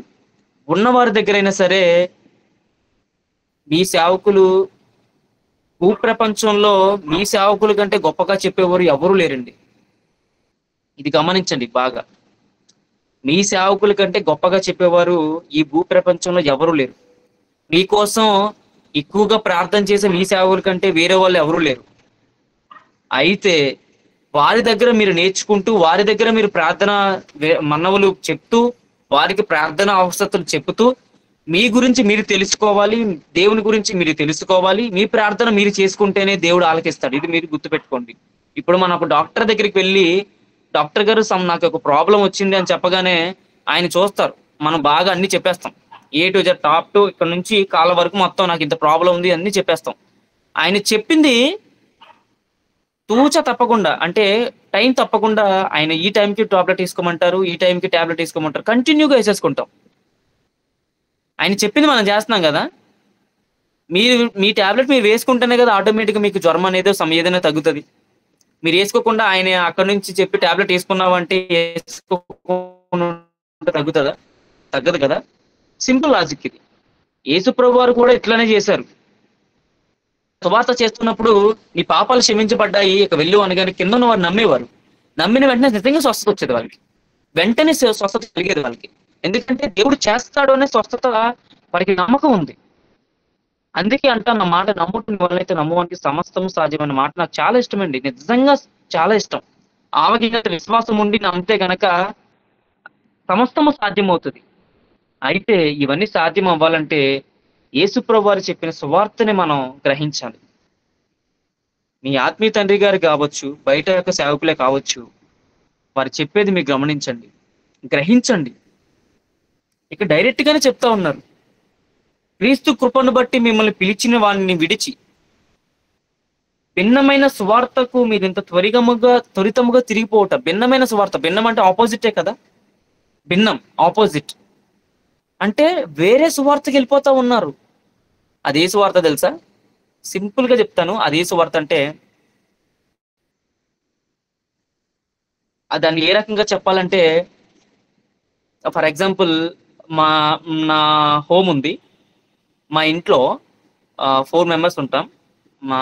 ఉన్నవారి దగ్గరైనా సరే మీ సేవకులు, భూప్రపంచంలో మీ సేవకుల కంటే గొప్పగా చెప్పేవారు ఎవరు లేరండి. ఇది గమనించండి బాగా. మీ సేవకుల కంటే గొప్పగా చెప్పేవారు ఈ భూప్రపంచంలో ఎవరు లేరు. మీకోసం ఎక్కువగా ప్రార్థన చేసే మీ సేవకుల కంటే వేరే వాళ్ళు ఎవరు లేరు. అయితే వారి దగ్గర మీరు నేర్చుకుంటూ, వారి దగ్గర మీరు ప్రార్థన మన్నవులు చెప్తూ, వారికి ప్రార్థన అవసరతలు చెప్తూ, మీ గురించి మీరు తెలుసుకోవాలి, దేవుని గురించి మీరు తెలుసుకోవాలి. మీ ప్రార్థన మీరు చేసుకుంటేనే దేవుడు ఆలకిస్తాడు. ఇది మీరు గుర్తుపెట్టుకోండి. ఇప్పుడు మనం ఒక డాక్టర్ దగ్గరికి వెళ్ళి, డాక్టర్ గారు నాకు ఒక ప్రాబ్లం వచ్చింది అని చెప్పగానే ఆయన చూస్తారు, మనం బాగా అన్ని చెప్పేస్తాం, A to Z, top to ఇక్కడ నుంచి కాళ్ళ వరకు మొత్తం నాకు ఇంత ప్రాబ్లం ఉంది అన్ని చెప్పేస్తాం. ఆయన చెప్పింది తూచ తప్పకుండా, అంటే టైం తప్పకుండా ఆయన ఈ టైంకి టాబ్లెట్ తీసుకోమంటారు, ఈ టైంకి టాబ్లెట్ తీసుకోమంటారు, కంటిన్యూగా వేసేసుకుంటాం. ఆయన చెప్పింది మనం చేస్తున్నాం కదా. మీ టాబ్లెట్ మీరు వేసుకుంటేనే కదా ఆటోమేటిక్గా మీకు జ్వరం అనేది ఏదైనా తగ్గుతుంది. మీరు వేసుకోకుండా ఆయన అక్కడ నుంచి చెప్పి టాబ్లెట్ వేసుకున్నావు అంటే తగ్గుతుందా? తగ్గదు కదా. సింపుల్ లాజిక్ ఇది. యేసుప్రభు వారు కూడా ఇట్లానే చేశారు. సువార్త చేస్తున్నప్పుడు నీ పాపాలు క్షమించబడ్డాయి ఇక వెళ్ళు అనగానే కింద ఉన్న వారు నమ్మేవారు. నమ్మిన వెంటనే నిజంగా స్వస్థత వచ్చేది వాళ్ళకి, వెంటనే స్వస్థత కలిగేది వాళ్ళకి. ఎందుకంటే దేవుడు చేస్తాడు అనే స్వస్థత వారికి నమ్మకం ఉంది. అందుకే అంటా నా మాట నమ్ముకుని వాళ్ళైతే నమ్మవానికి సమస్తము సాధ్యమైన మాట నాకు చాలా ఇష్టమండి, నిజంగా చాలా ఇష్టం. ఆవగినంత విశ్వాసం ఉండి నమ్మితే గనక సమస్తము సాధ్యమవుతుంది. అయితే ఇవన్నీ సాధ్యం అవ్వాలంటే యేసుప్రభు వారు చెప్పిన సువార్తని మనం గ్రహించాలి. మీ ఆత్మీయ తండ్రి గారు కావచ్చు, బయట యొక్క సేవకులే కావచ్చు, వారు చెప్పేది మీరు గమనించండి, గ్రహించండి. ఇక డైరెక్ట్ గానే చెప్తా ఉన్నారు, క్రీస్తు కృపను బట్టి మిమ్మల్ని పిలిచిన వారిని విడిచి భిన్నమైన సువార్తకు మీరు ఇంత త్వరితముగా తిరిగిపోవట. భిన్నమైన సువార్త, భిన్నం అంటే ఆపోజిటే కదా. భిన్నం ఆపోజిట్ అంటే వేరే సువార్తకి వెళ్ళిపోతా ఉన్నారు. అదే సువార్త తెలుసా? సింపుల్ గా చెప్తాను. అదే సువార్త అంటే దాన్ని ఏ రకంగా చెప్పాలంటే, ఫర్ ఎగ్జాంపుల్ నా హోమ్ ఉంది, మా ఇంట్లో 4 మెంబర్స్ ఉంటాం. మా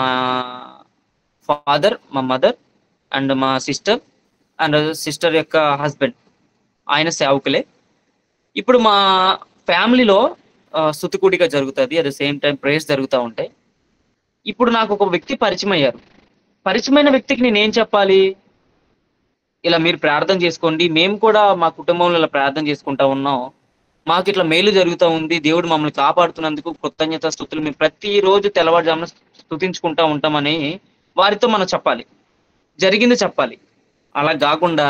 ఫాదర్, మా మదర్ అండ్ మా సిస్టర్ అండ్ సిస్టర్ యొక్క హస్బెండ్, ఆయన సేవకులే. ఇప్పుడు మా ఫ్యామిలీలో స్తుతికూడిక జరుగుతుంది, at the same time prayers జరుగుతూ ఉంటాయి. ఇప్పుడు నాకు ఒక వ్యక్తి పరిచయం అయ్యారు. పరిచయమైన వ్యక్తికి నేనేం చెప్పాలి? ఇలా మీరు ప్రార్థన చేసుకోండి, మేము కూడా మా కుటుంబంలో ఇలా ప్రార్థన చేసుకుంటా ఉన్నాం, మాకు ఇట్లా మేలు జరుగుతూ ఉంది, దేవుడు మమ్మల్ని కాపాడుతున్నందుకు కృతజ్ఞత స్తుతులు, మేము ప్రతిరోజు తెల్లవారుజామున స్తుతించుకుంటా ఉంటామని వారితో మనం చెప్పాలి, జరిగింది చెప్పాలి. అలా కాకుండా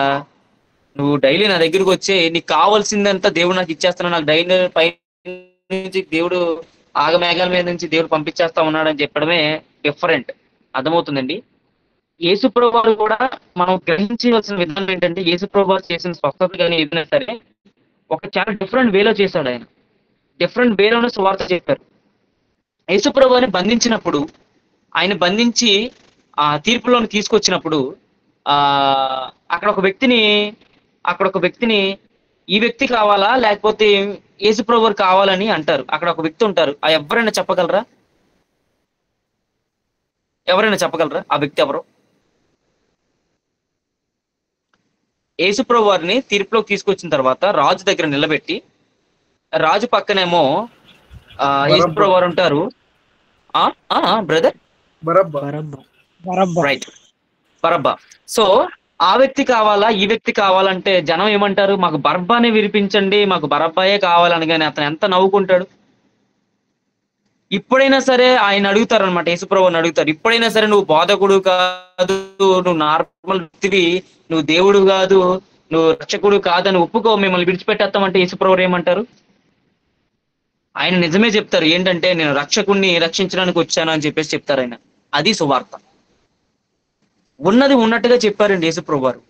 నువ్వు డైలీ నా దగ్గరికి వచ్చే నీకు కావాల్సిందంతా దేవుడు నాకు ఇచ్చేస్తున్నా, నాకు డైలీ పై నుంచి దేవుడు ఆగమేఘాల మీద నుంచి దేవుడు పంపించేస్తా ఉన్నాడని చెప్పడమే డిఫరెంట్. అర్థమవుతుందండి? యేసుప్రభు వారు కూడా మనం గ్రహించవలసిన విధానం ఏంటంటే, యేసుప్రభు వారు చేసిన స్వస్థత కానీ ఏదైనా సరే ఒక చాలా డిఫరెంట్ వేలో చేశాడు. ఆయన డిఫరెంట్ వేలోనే సువార్త చెప్పారు. యేసుప్రభు వారిని బంధించినప్పుడు, ఆయన బంధించి ఆ తీర్పులోని తీసుకొచ్చినప్పుడు అక్కడ ఒక వ్యక్తిని ఈ వ్యక్తి కావాలా లేకపోతే యేసుప్రభు వారు కావాలని అంటారు. అక్కడ ఒక వ్యక్తి ఉంటారు. ఎవరైనా చెప్పగలరా? ఆ వ్యక్తి ఎవరు? యేసుప్రభు వారిని తీర్పులోకి తీసుకొచ్చిన తర్వాత రాజు దగ్గర నిలబెట్టి, రాజు పక్కనేమో యేసుప్రభు వారు ఉంటారు. Brother right, Barabbas. సో ఆ వ్యక్తి కావాలా ఈ వ్యక్తి కావాలంటే జనం ఏమంటారు? మాకు బరబ్బానే వినిపించండి, మాకు బరబ్బాయే కావాలని. కానీ అతను ఎంత నవ్వుకుంటాడు. ఇప్పుడైనా సరే ఆయన అడుగుతారు అనమాట, యేసుప్రభుని అడుగుతారు, ఇప్పుడైనా సరే నువ్వు బోధకుడు కాదు, నువ్వు నార్మల్ వ్యక్తివి, నువ్వు దేవుడు కాదు, నువ్వు రక్షకుడు కాదని ఒప్పుకో, మిమ్మల్ని విడిచిపెట్టేస్తామంటే యేసుప్రభు ఏమంటారు? ఆయన నిజమే చెప్తారు. ఏంటంటే నేను రక్షకుడిని రక్షించడానికి వచ్చాను అని చెప్పేసి చెప్తారు ఆయన. అది సువార్త. ఉన్నది ఉన్నట్టుగా చెప్పారండి యేసుప్రభు వారు.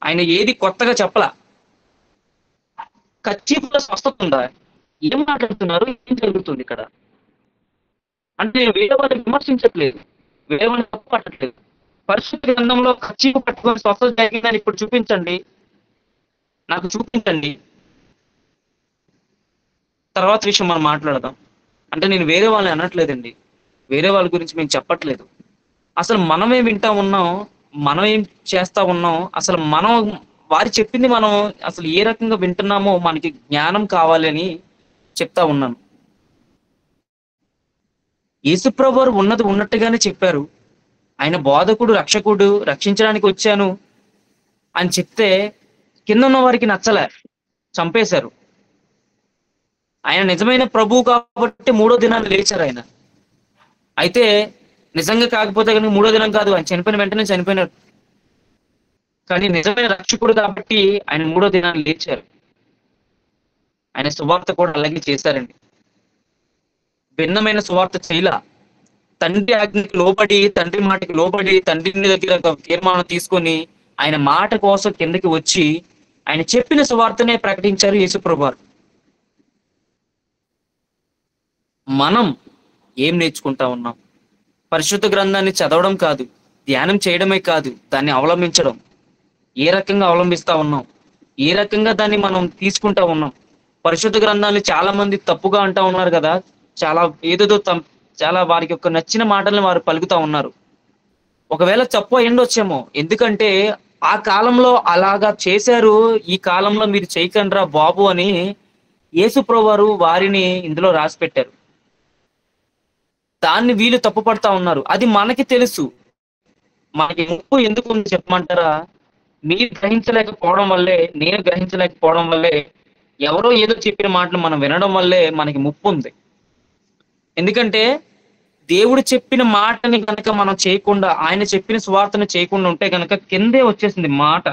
ఆయన ఏది కొత్తగా చెప్పలా. ఖచ్చితంగా స్వస్థత ఉందా? ఏం మాట్లాడుతున్నారు? ఏం జరుగుతుంది ఇక్కడ అంటే నేను వేరే వాళ్ళని విమర్శించట్లేదు, వేరే వాళ్ళని తప్పు పట్టట్లేదు. పరిశుద్ధ గ్రంథంలో ఖచ్చితంగా పట్టుకొని స్వస్థత జరిగిందని ఇప్పుడు చూపించండి, నాకు చూపించండి, తర్వాత విషయం మనం మాట్లాడదాం. అంటే నేను వేరే వాళ్ళని అనట్లేదండి, వేరే వాళ్ళ గురించి మేము చెప్పట్లేదు. అసలు మనమే వింటా ఉన్నాం, మనం ఏం చేస్తా ఉన్నాం, అసలు మనం వారు చెప్పింది మనం అసలు ఏ రకంగా వింటున్నామో మనకి జ్ఞానం కావాలని చెప్తా ఉన్నాను. యేసుప్రభు వారు ఉన్నది ఉన్నట్టుగానే చెప్పారు. ఆయన బోధకుడు, రక్షకుడు, రక్షించడానికి వచ్చాను అని చెప్తే కింద ఉన్న వారికి నచ్చలే, చంపేశారు. ఆయన నిజమైన ప్రభువు కాబట్టి 3వ దినాన్ని లేచారు ఆయన. అయితే నిజంగా కాకపోతే కనుక 3వ దినం కాదు, ఆయన చనిపోయిన వెంటనే చనిపోయినారు. కానీ నిజమైన రక్షకుడు కాబట్టి ఆయన 3వ దినాన్ని లేచారు. ఆయన సువార్త కూడా అలాగే చేశారండి. భిన్నమైన సువార్త చేయలా. తండ్రి ఆజ్ఞకి లోబడి, తండ్రి మాటకి లోబడి, తండ్రిని దగ్గర తీర్మానం తీసుకొని ఆయన మాట కోసం కిందకి వచ్చి ఆయన చెప్పిన సువార్తనే ప్రకటించారు యేసుప్రభు వారు. మనం ఏం నేర్చుకుంటా ఉన్నాం? పరిశుద్ధ గ్రంథాన్ని చదవడం కాదు, ధ్యానం చేయడమే కాదు, దాన్ని అవలంబించడం. ఏ రకంగా అవలంబిస్తా ఉన్నాం, ఏ రకంగా దాన్ని మనం తీసుకుంటా ఉన్నాం. పరిశుద్ధ గ్రంథాన్ని చాలా మంది తప్పుగా అంటా ఉన్నారు కదా, చాలా ఏదేదో చాలా వారికి యొక్క నచ్చిన మాటల్ని వారు పలుకుతా ఉన్నారు. ఒకవేళ తప్పు అయ్యుండొచ్చేమో, ఎందుకంటే ఆ కాలంలో అలాగా చేశారు, ఈ కాలంలో మీరు చేయకండ్రా బాబు అని యేసుప్రభు వారు వారిని ఇందులో రాసి పెట్టారు. దాన్ని వీళ్ళు తప్పు పడతా ఉన్నారు. అది మనకి తెలుసు. మనకి ముప్పు ఎందుకు ఉంది చెప్పమంటారా? మీరు గ్రహించలేకపోవడం వల్లే, నేను గ్రహించలేకపోవడం వల్లే, ఎవరో ఏదో చెప్పిన మాటలు మనం వినడం వల్లే మనకి ముప్పు ఉంది. ఎందుకంటే దేవుడు చెప్పిన మాటని కనుక మనం చేయకుండా, ఆయన చెప్పిన సువార్తను చేయకుండా ఉంటే కనుక కిందే వచ్చేసింది మాట,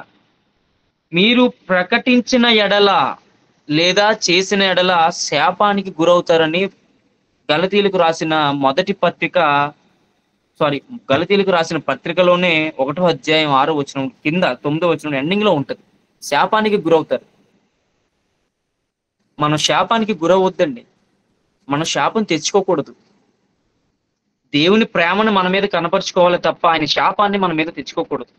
మీరు ప్రకటించిన ఎడల లేదా చేసిన ఎడల శాపానికి గురవుతారని గలతీలకు రాసిన గలతీలకు రాసిన పత్రికలోనే 1వ అధ్యాయం 6వ వచనం కింద 9వ వచనం ఎండింగ్ లో ఉంటది. శాపానికి గురవుతారు. మనం శాపానికి గురవద్దండి, మనం శాపం తెచ్చుకోకూడదు. దేవుని ప్రేమను మన మీద కనపరుచుకోవాలి తప్ప ఆయన శాపాన్ని మన మీద తెచ్చుకోకూడదు.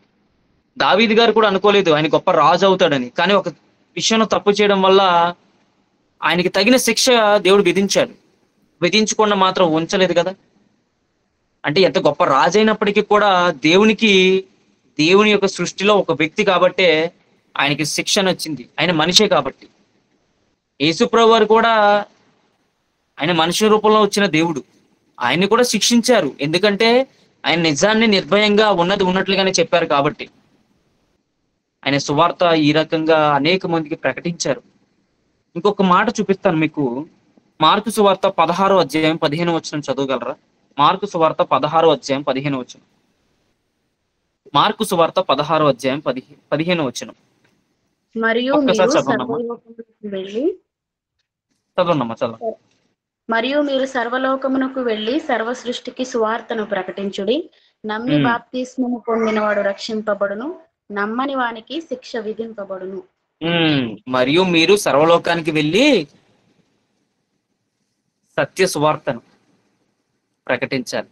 దావీదు గారు కూడా అనుకోలేదు ఆయన గొప్ప రాజు అవుతాడని, కానీ ఒక విషయంలో తప్పు చేయడం వల్ల ఆయనకి తగిన శిక్ష దేవుడు విధించాడు. విధించకుండా మాత్రం ఉంచలేదు కదా. అంటే ఎంత గొప్ప రాజు అయినప్పటికీ కూడా దేవుని యొక్క సృష్టిలో ఒక వ్యక్తి కాబట్టే ఆయనకి శిక్షణ వచ్చింది. ఆయన మనిషే కాబట్టి. యేసుప్రభు వారు కూడా ఆయన మనిషి రూపంలో వచ్చిన దేవుడు, ఆయన్ని కూడా శిక్షించారు. ఎందుకంటే ఆయన నిజాన్ని నిర్భయంగా ఉన్నది ఉన్నట్లుగానే చెప్పారు కాబట్టి. ఆయన సువార్త ఈ రకంగా అనేక మందికి ప్రకటించారు. ఇంకొక మాట చూపిస్తాను మీకు. మార్కు సువార్త 16వ అధ్యాయం 15వ వచనం చదవగలరా? మార్కు సువార్త 16వ అధ్యాయం 15వ వచనం. మార్కు సువార్త 16వ అధ్యాయం 15వ వచనం. మరియు ఒక్కసారి మీరు చదవనమ్మా. సర్వలోకమునకు వెళ్ళి చదవండమ్మా, చదవండి. మరియు మీరు సర్వలోకమునకు వెళ్ళి సర్వ సృష్టికి సువార్తను ప్రకటించుడి. నమ్మి మ్మ్. బాప్తిస్మము పొందినవాడు రక్షింపబడును, నమ్మని వానికి శిక్ష విధింపబడును. మరియు మీరు సర్వలోకానికి వెళ్ళి సత్య సువార్తను ప్రకటించాలి.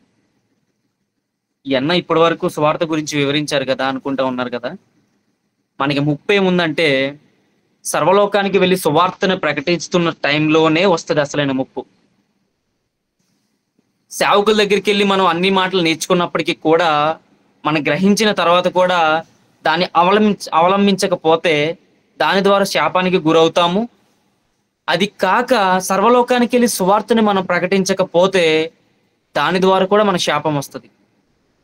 ఈ అన్న ఇప్పటి వరకు సువార్త గురించి వివరించారు కదా అనుకుంటా ఉన్నారు కదా. మనకి ముప్పు ఏముందంటే సర్వలోకానికి వెళ్ళి సువార్తను ప్రకటిస్తున్న టైంలోనే వస్తుంది అసలైన ముప్పు. సేవకుల దగ్గరికి వెళ్ళి మనం అన్ని మాటలు నేర్చుకున్నప్పటికీ కూడా మనం గ్రహించిన తర్వాత కూడా దాన్ని అవలంబించకపోతే దాని ద్వారా శాపానికి గురవుతాము. అది కాక సర్వలోకానికి వెళ్ళి సువార్తని మనం ప్రకటించకపోతే దాని ద్వారా కూడా మన శాపం వస్తుంది.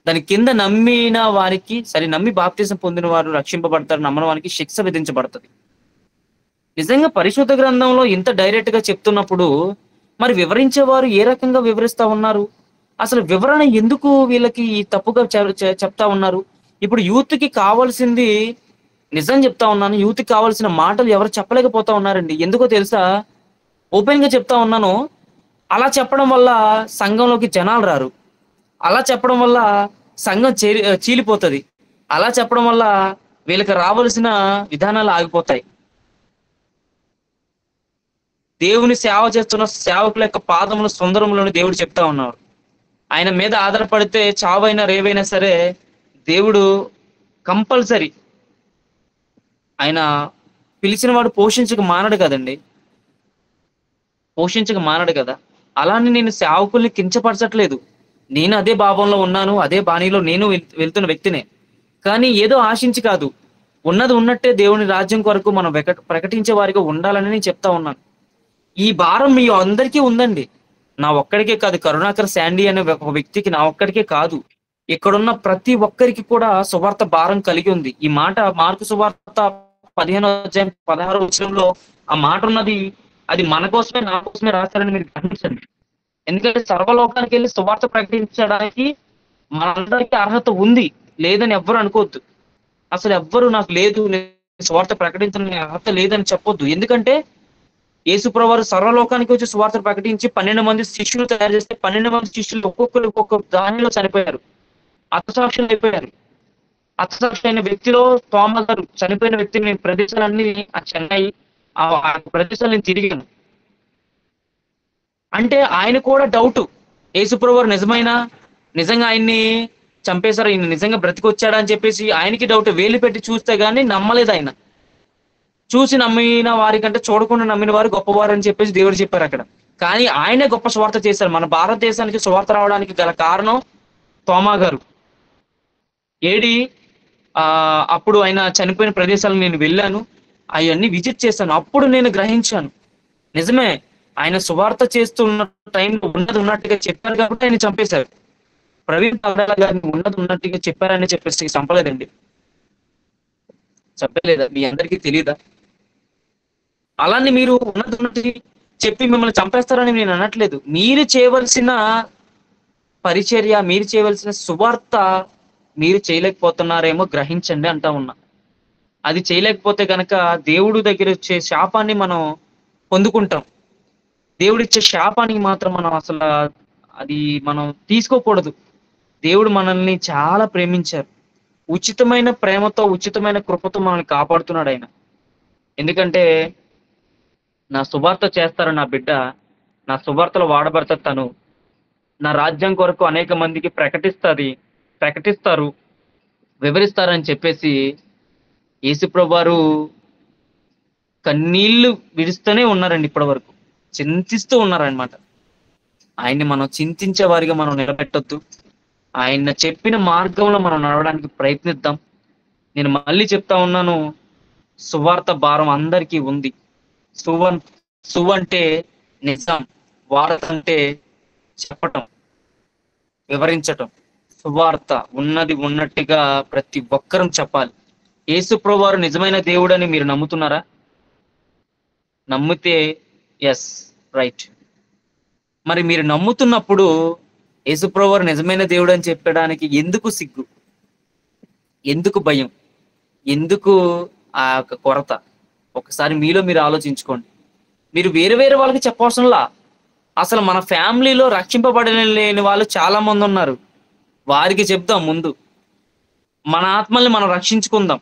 దాని కింద నమ్మిన వారికి నమ్మి బాప్తిసం పొందిన వారు రక్షింపబడతారు, నమ్మని వారికి శిక్ష విధించబడుతుంది. నిజంగా పరిశుద్ధ గ్రంథంలో ఇంత డైరెక్ట్ గా చెప్తున్నప్పుడు మరి వివరించేవారు ఏ రకంగా వివరిస్తా ఉన్నారు? అసలు వివరణ ఎందుకు వీళ్ళకి తప్పుగా చెప్తా ఉన్నారు? ఇప్పుడు యూత్ కి కావాల్సింది, నిజం చెప్తా ఉన్నాను, యూత్ కి కావాల్సిన మాటలు ఎవరు చెప్పలేకపోతా ఉన్నారండి. ఎందుకో తెలుసా? ఓపెన్ గా చెప్తా ఉన్నాను. అలా చెప్పడం వల్ల సంఘంలోకి జనాలు రారు. అలా చెప్పడం వల్ల సంఘం చీలిపోతుంది. అలా చెప్పడం వల్ల వీళ్ళకి రావాల్సిన విధానాలు ఆగిపోతాయి. దేవుని సేవ చేస్తున్న సేవకుల యొక్క పాదముల సుందరములను దేవుడు చెప్తా ఉన్నారు. ఆయన మీద ఆధారపడితే చావైనా రేవైనా సరే దేవుడు కంపల్సరీ ఆయన పిలిచిన వాడు పోషించక మానడు కదండి, పోషించక మానడు కదా. అలానే నేను సేవకుల్ని కించపరచట్లేదు. నేను అదే భావంలో ఉన్నాను, అదే బాణీలో నేను వెళ్తున్న వ్యక్తినే. కానీ ఏదో ఆశించి కాదు, ఉన్నది ఉన్నట్టే దేవుని రాజ్యం కొరకు మనం ప్రకటించే వారిగా ఉండాలని నేను చెప్తా ఉన్నాను. ఈ భారం మీ అందరికీ ఉందండి, నా ఒక్కడికే కాదు. కరుణాకర్ శాండీ అనే ఒక వ్యక్తికి, నా ఒక్కడికే కాదు, ఇక్కడున్న ప్రతి ఒక్కరికి కూడా సువార్త భారం కలిగి ఉంది. ఈ మాట మార్కు సువార్త 15వ అధ్యాయం 16వ వచనంలో ఆ మాట ఉన్నది. అది మన కోసమే, నా కోసమే రాశారని మీరు గ్రహించండి. ఎందుకంటే సర్వలోకానికి వెళ్ళి సువార్త ప్రకటించడానికి మనందరికీ అర్హత ఉంది, లేదని ఎవ్వరు అనుకోవద్దు. అసలు ఎవ్వరు నాకు లేదు, సువార్త ప్రకటించడానికి అర్హత లేదని చెప్పొద్దు. ఎందుకంటే యేసుప్రభువు వారు సర్వలోకానికి వచ్చి సువార్త ప్రకటించి 12 మంది శిష్యులు తయారు చేస్తే 12 మంది శిష్యులు ఒక్కొక్కరు ఒక్కొక్క దానిలో చనిపోయారు, హతసాక్షులు అయిపోయారు. హతసాక్షి అయిన వ్యక్తిలో తోమా గారు చనిపోయిన వ్యక్తిని ప్రదేశాలన్నీ ఆ చెన్నై ఆ ప్రదేశాలు నేను తిరిగాను. అంటే ఆయన కూడా డౌట్, యేసుప్రభువు వారు నిజంగా ఆయన్ని చంపేశారు, ఈయన నిజంగా బ్రతికొచ్చాడా అని చెప్పేసి ఆయనకి డౌట్. వేలు పెట్టి చూస్తే గానీ నమ్మలేదు. ఆయన చూసి నమ్మిన వారికంటే చూడకుండా నమ్మిన వారు గొప్పవారు అని చెప్పేసి దేవుడు చెప్పారు అక్కడ. కానీ ఆయనే గొప్ప స్వార్థ చేశారు. మన భారతదేశానికి స్వార్థ రావడానికి గల కారణం తోమా గారు. అప్పుడు ఆయన చనిపోయిన ప్రదేశాలను నేను వెళ్ళాను, అవన్నీ విజిట్ చేశాను. అప్పుడు నేను గ్రహించాను, నిజమే ఆయన సువార్త చేస్తున్న టైంలో ఉన్నది ఉన్నట్టుగా చెప్పారు కాబట్టి ఆయన చంపేశారు. ప్రవీణ్ పగడాల గారిని ఉన్నది ఉన్నట్టుగా చెప్పారని చెప్పేసి చంపలేదండి, చెప్పలేదా? మీ అందరికీ తెలియదా? అలానే మీరు ఉన్నది ఉన్నట్టు చెప్పి మిమ్మల్ని చంపేస్తారని నేను అనట్లేదు. మీరు చేయవలసిన పరిచర్య, మీరు చేయవలసిన సువార్త మీరు చేయలేకపోతున్నారేమో గ్రహించండి అంటా ఉన్నా. అది చేయలేకపోతే గనక దేవుడు దగ్గర వచ్చే శాపాన్ని మనం పొందుకుంటాం. దేవుడిచ్చే శాపానికి మాత్రం మనం అసలు అది మనం తీసుకోకూడదు. దేవుడు మనల్ని చాలా ప్రేమించారు. ఉచితమైన ప్రేమతో, ఉచితమైన కృపతో మనల్ని కాపాడుతున్నాడు ఆయన. ఎందుకంటే నా సువార్త చేస్తారు నా బిడ్డ, నా సువార్తలో వాడబడతారు తను, నా రాజ్యం కొరకు అనేక మందికి ప్రకటిస్తారు, వివరిస్తారని చెప్పేసి యేసుప్రభువు వారు కన్నీళ్లు విడుస్తూనే ఉన్నారండి. ఇప్పటి వరకు చింతిస్తూ ఉన్నారనమాట. ఆయన్ని మనం చింతించే వారిగా మనం నిలబెట్టొద్దు. ఆయన చెప్పిన మార్గంలో మనం నడవడానికి ప్రయత్నిద్దాం. నేను మళ్ళీ చెప్తా ఉన్నాను, సువార్త భారం అందరికీ ఉంది. అంటే నిజం, వార్త అంటే చెప్పటం, వివరించటం. సువార్త ఉన్నది ఉన్నట్టుగా ప్రతి ఒక్కరం చెప్పాలి. యేసు ప్రభువారు నిజమైన దేవుడని మీరు నమ్ముతున్నారా? నమ్మితే ఎస్, రైట్. మరి మీరు నమ్ముతున్నప్పుడు యేసు ప్రభువారు నిజమైన దేవుడు అని చెప్పడానికి ఎందుకు సిగ్గు, ఎందుకు భయం, ఎందుకు ఆ యొక్క కొరత? ఒకసారి మీలో మీరు ఆలోచించుకోండి. మీరు వేరే వేరే వాళ్ళకి చెప్పవసరంలా. అసలు మన ఫ్యామిలీలో రక్షింపబడలేని వాళ్ళు చాలా మంది ఉన్నారు. వారికి చెప్దాం ముందు. మన ఆత్మల్ని మనం రక్షించుకుందాం,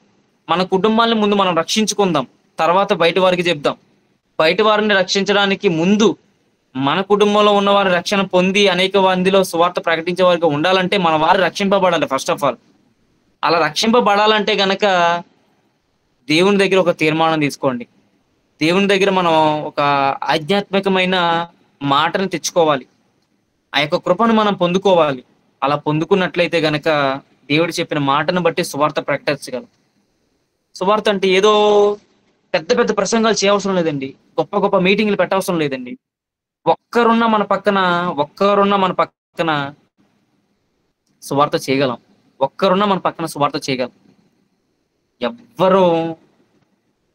మన కుటుంబాన్ని ముందు మనం రక్షించుకుందాం, తర్వాత బయట వారికి చెప్దాం. బయట వారిని రక్షించడానికి ముందు మన కుటుంబంలో ఉన్న వారి రక్షణ పొంది అనేక మందిలో సువార్త ప్రకటించే వారికి ఉండాలంటే మన వారు రక్షింపబడాలి. ఫస్ట్ ఆఫ్ ఆల్ అలా రక్షింపబడాలంటే గనక దేవుని దగ్గర ఒక తీర్మానం తీసుకోండి. దేవుని దగ్గర మనం ఒక ఆధ్యాత్మికమైన మాటను తెచ్చుకోవాలి. ఆ యొక్క కృపను మనం పొందుకోవాలి. అలా పొందుకున్నట్లయితే గనక దేవుడు చెప్పిన మాటను బట్టి సువార్త ప్రకటించగలం. సువార్త అంటే ఏదో పెద్ద పెద్ద ప్రసంగాలు చేయవసరం లేదండి, గొప్ప గొప్ప మీటింగ్లు పెట్టవసరం లేదండి. ఒక్కరున్న మన పక్కన సువార్త చేయగలం. ఒక్కరున్న మన పక్కన సువార్త చేయగలం. ఎవ్వరూ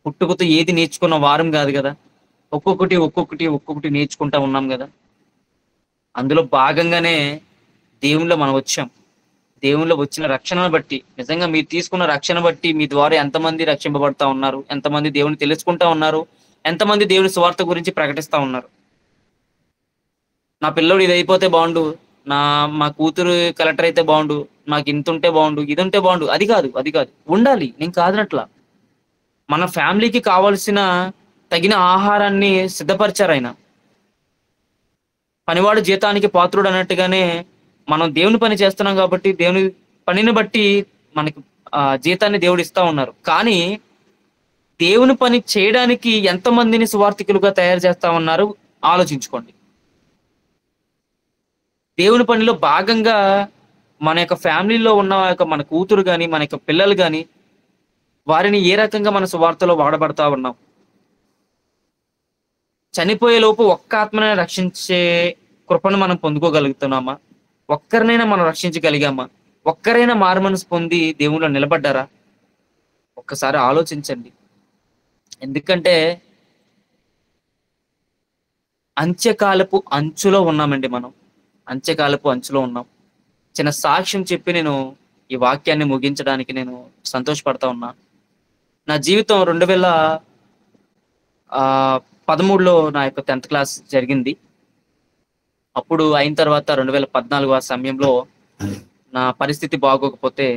పుట్టుకతో ఏది నేర్చుకున్న వారం కాదు కదా. ఒక్కొక్కటి నేర్చుకుంటా ఉన్నాం కదా. అందులో భాగంగానే దేవునిలో మనం వచ్చాం. దేవునిలో వచ్చిన రక్షణను బట్టి, నిజంగా మీరు తీసుకున్న రక్షణ బట్టి మీ ద్వారా ఎంతమంది రక్షింపబడతా ఉన్నారు, ఎంతమంది దేవుని తెలుసుకుంటా ఉన్నారు, ఎంతమంది దేవుని సువార్త గురించి ప్రకటిస్తా ఉన్నారు. నా పిల్లోడు ఇది అయిపోతే బాగుండు, మా కూతురు కలెక్టర్ అయితే బాగుండు, నాకు ఇంత ఉంటే బాగుండు, ఇది ఉంటే బాగుండు, అది కాదు ఉండాలి. నేను కాదనట్లా. మన ఫ్యామిలీకి కావాల్సిన తగిన ఆహారాన్ని సిద్ధపరిచారు ఆయన. పనివాడు జీతానికి పాత్రుడు అన్నట్టుగానే మనం దేవుని పని చేస్తున్నాం కాబట్టి దేవుని పనిని బట్టి మనకి జీతాన్ని దేవుడు ఇస్తా ఉన్నారు. కానీ దేవుని పని చేయడానికి ఎంతమందిని సువార్థికులుగా తయారు చేస్తా ఉన్నారు ఆలోచించుకోండి. దేవుని పనిలో భాగంగా మన యొక్క ఫ్యామిలీలో ఉన్న మన కూతురు కానీ, మన యొక్క పిల్లలు కానీ, వారిని ఏ రకంగా మన సువార్తలో వాడబడతా ఉన్నాం? చనిపోయే లోపు ఒక్క ఆత్మని రక్షించే కృపను మనం పొందుకోగలుగుతున్నామా? ఒక్కరినైనా మనం రక్షించగలిగామా? ఒక్కరైనా మారుమనసు పొంది దేవునిలో నిలబడ్డారా? ఒక్కసారి ఆలోచించండి. ఎందుకంటే అంత్యకాలపు అంచులో ఉన్నామండి. మనం అంత్యకాలపు అంచులో ఉన్నాం. చిన్న సాక్ష్యం చెప్పి నేను ఈ వాక్యాన్ని ముగించడానికి నేను సంతోషపడతా ఉన్నా. నా జీవితం 2013లో నా యొక్క 10th క్లాస్ జరిగింది. అప్పుడు అయిన తర్వాత 2014 ఆ సమయంలో నా పరిస్థితి బాగోకపోతే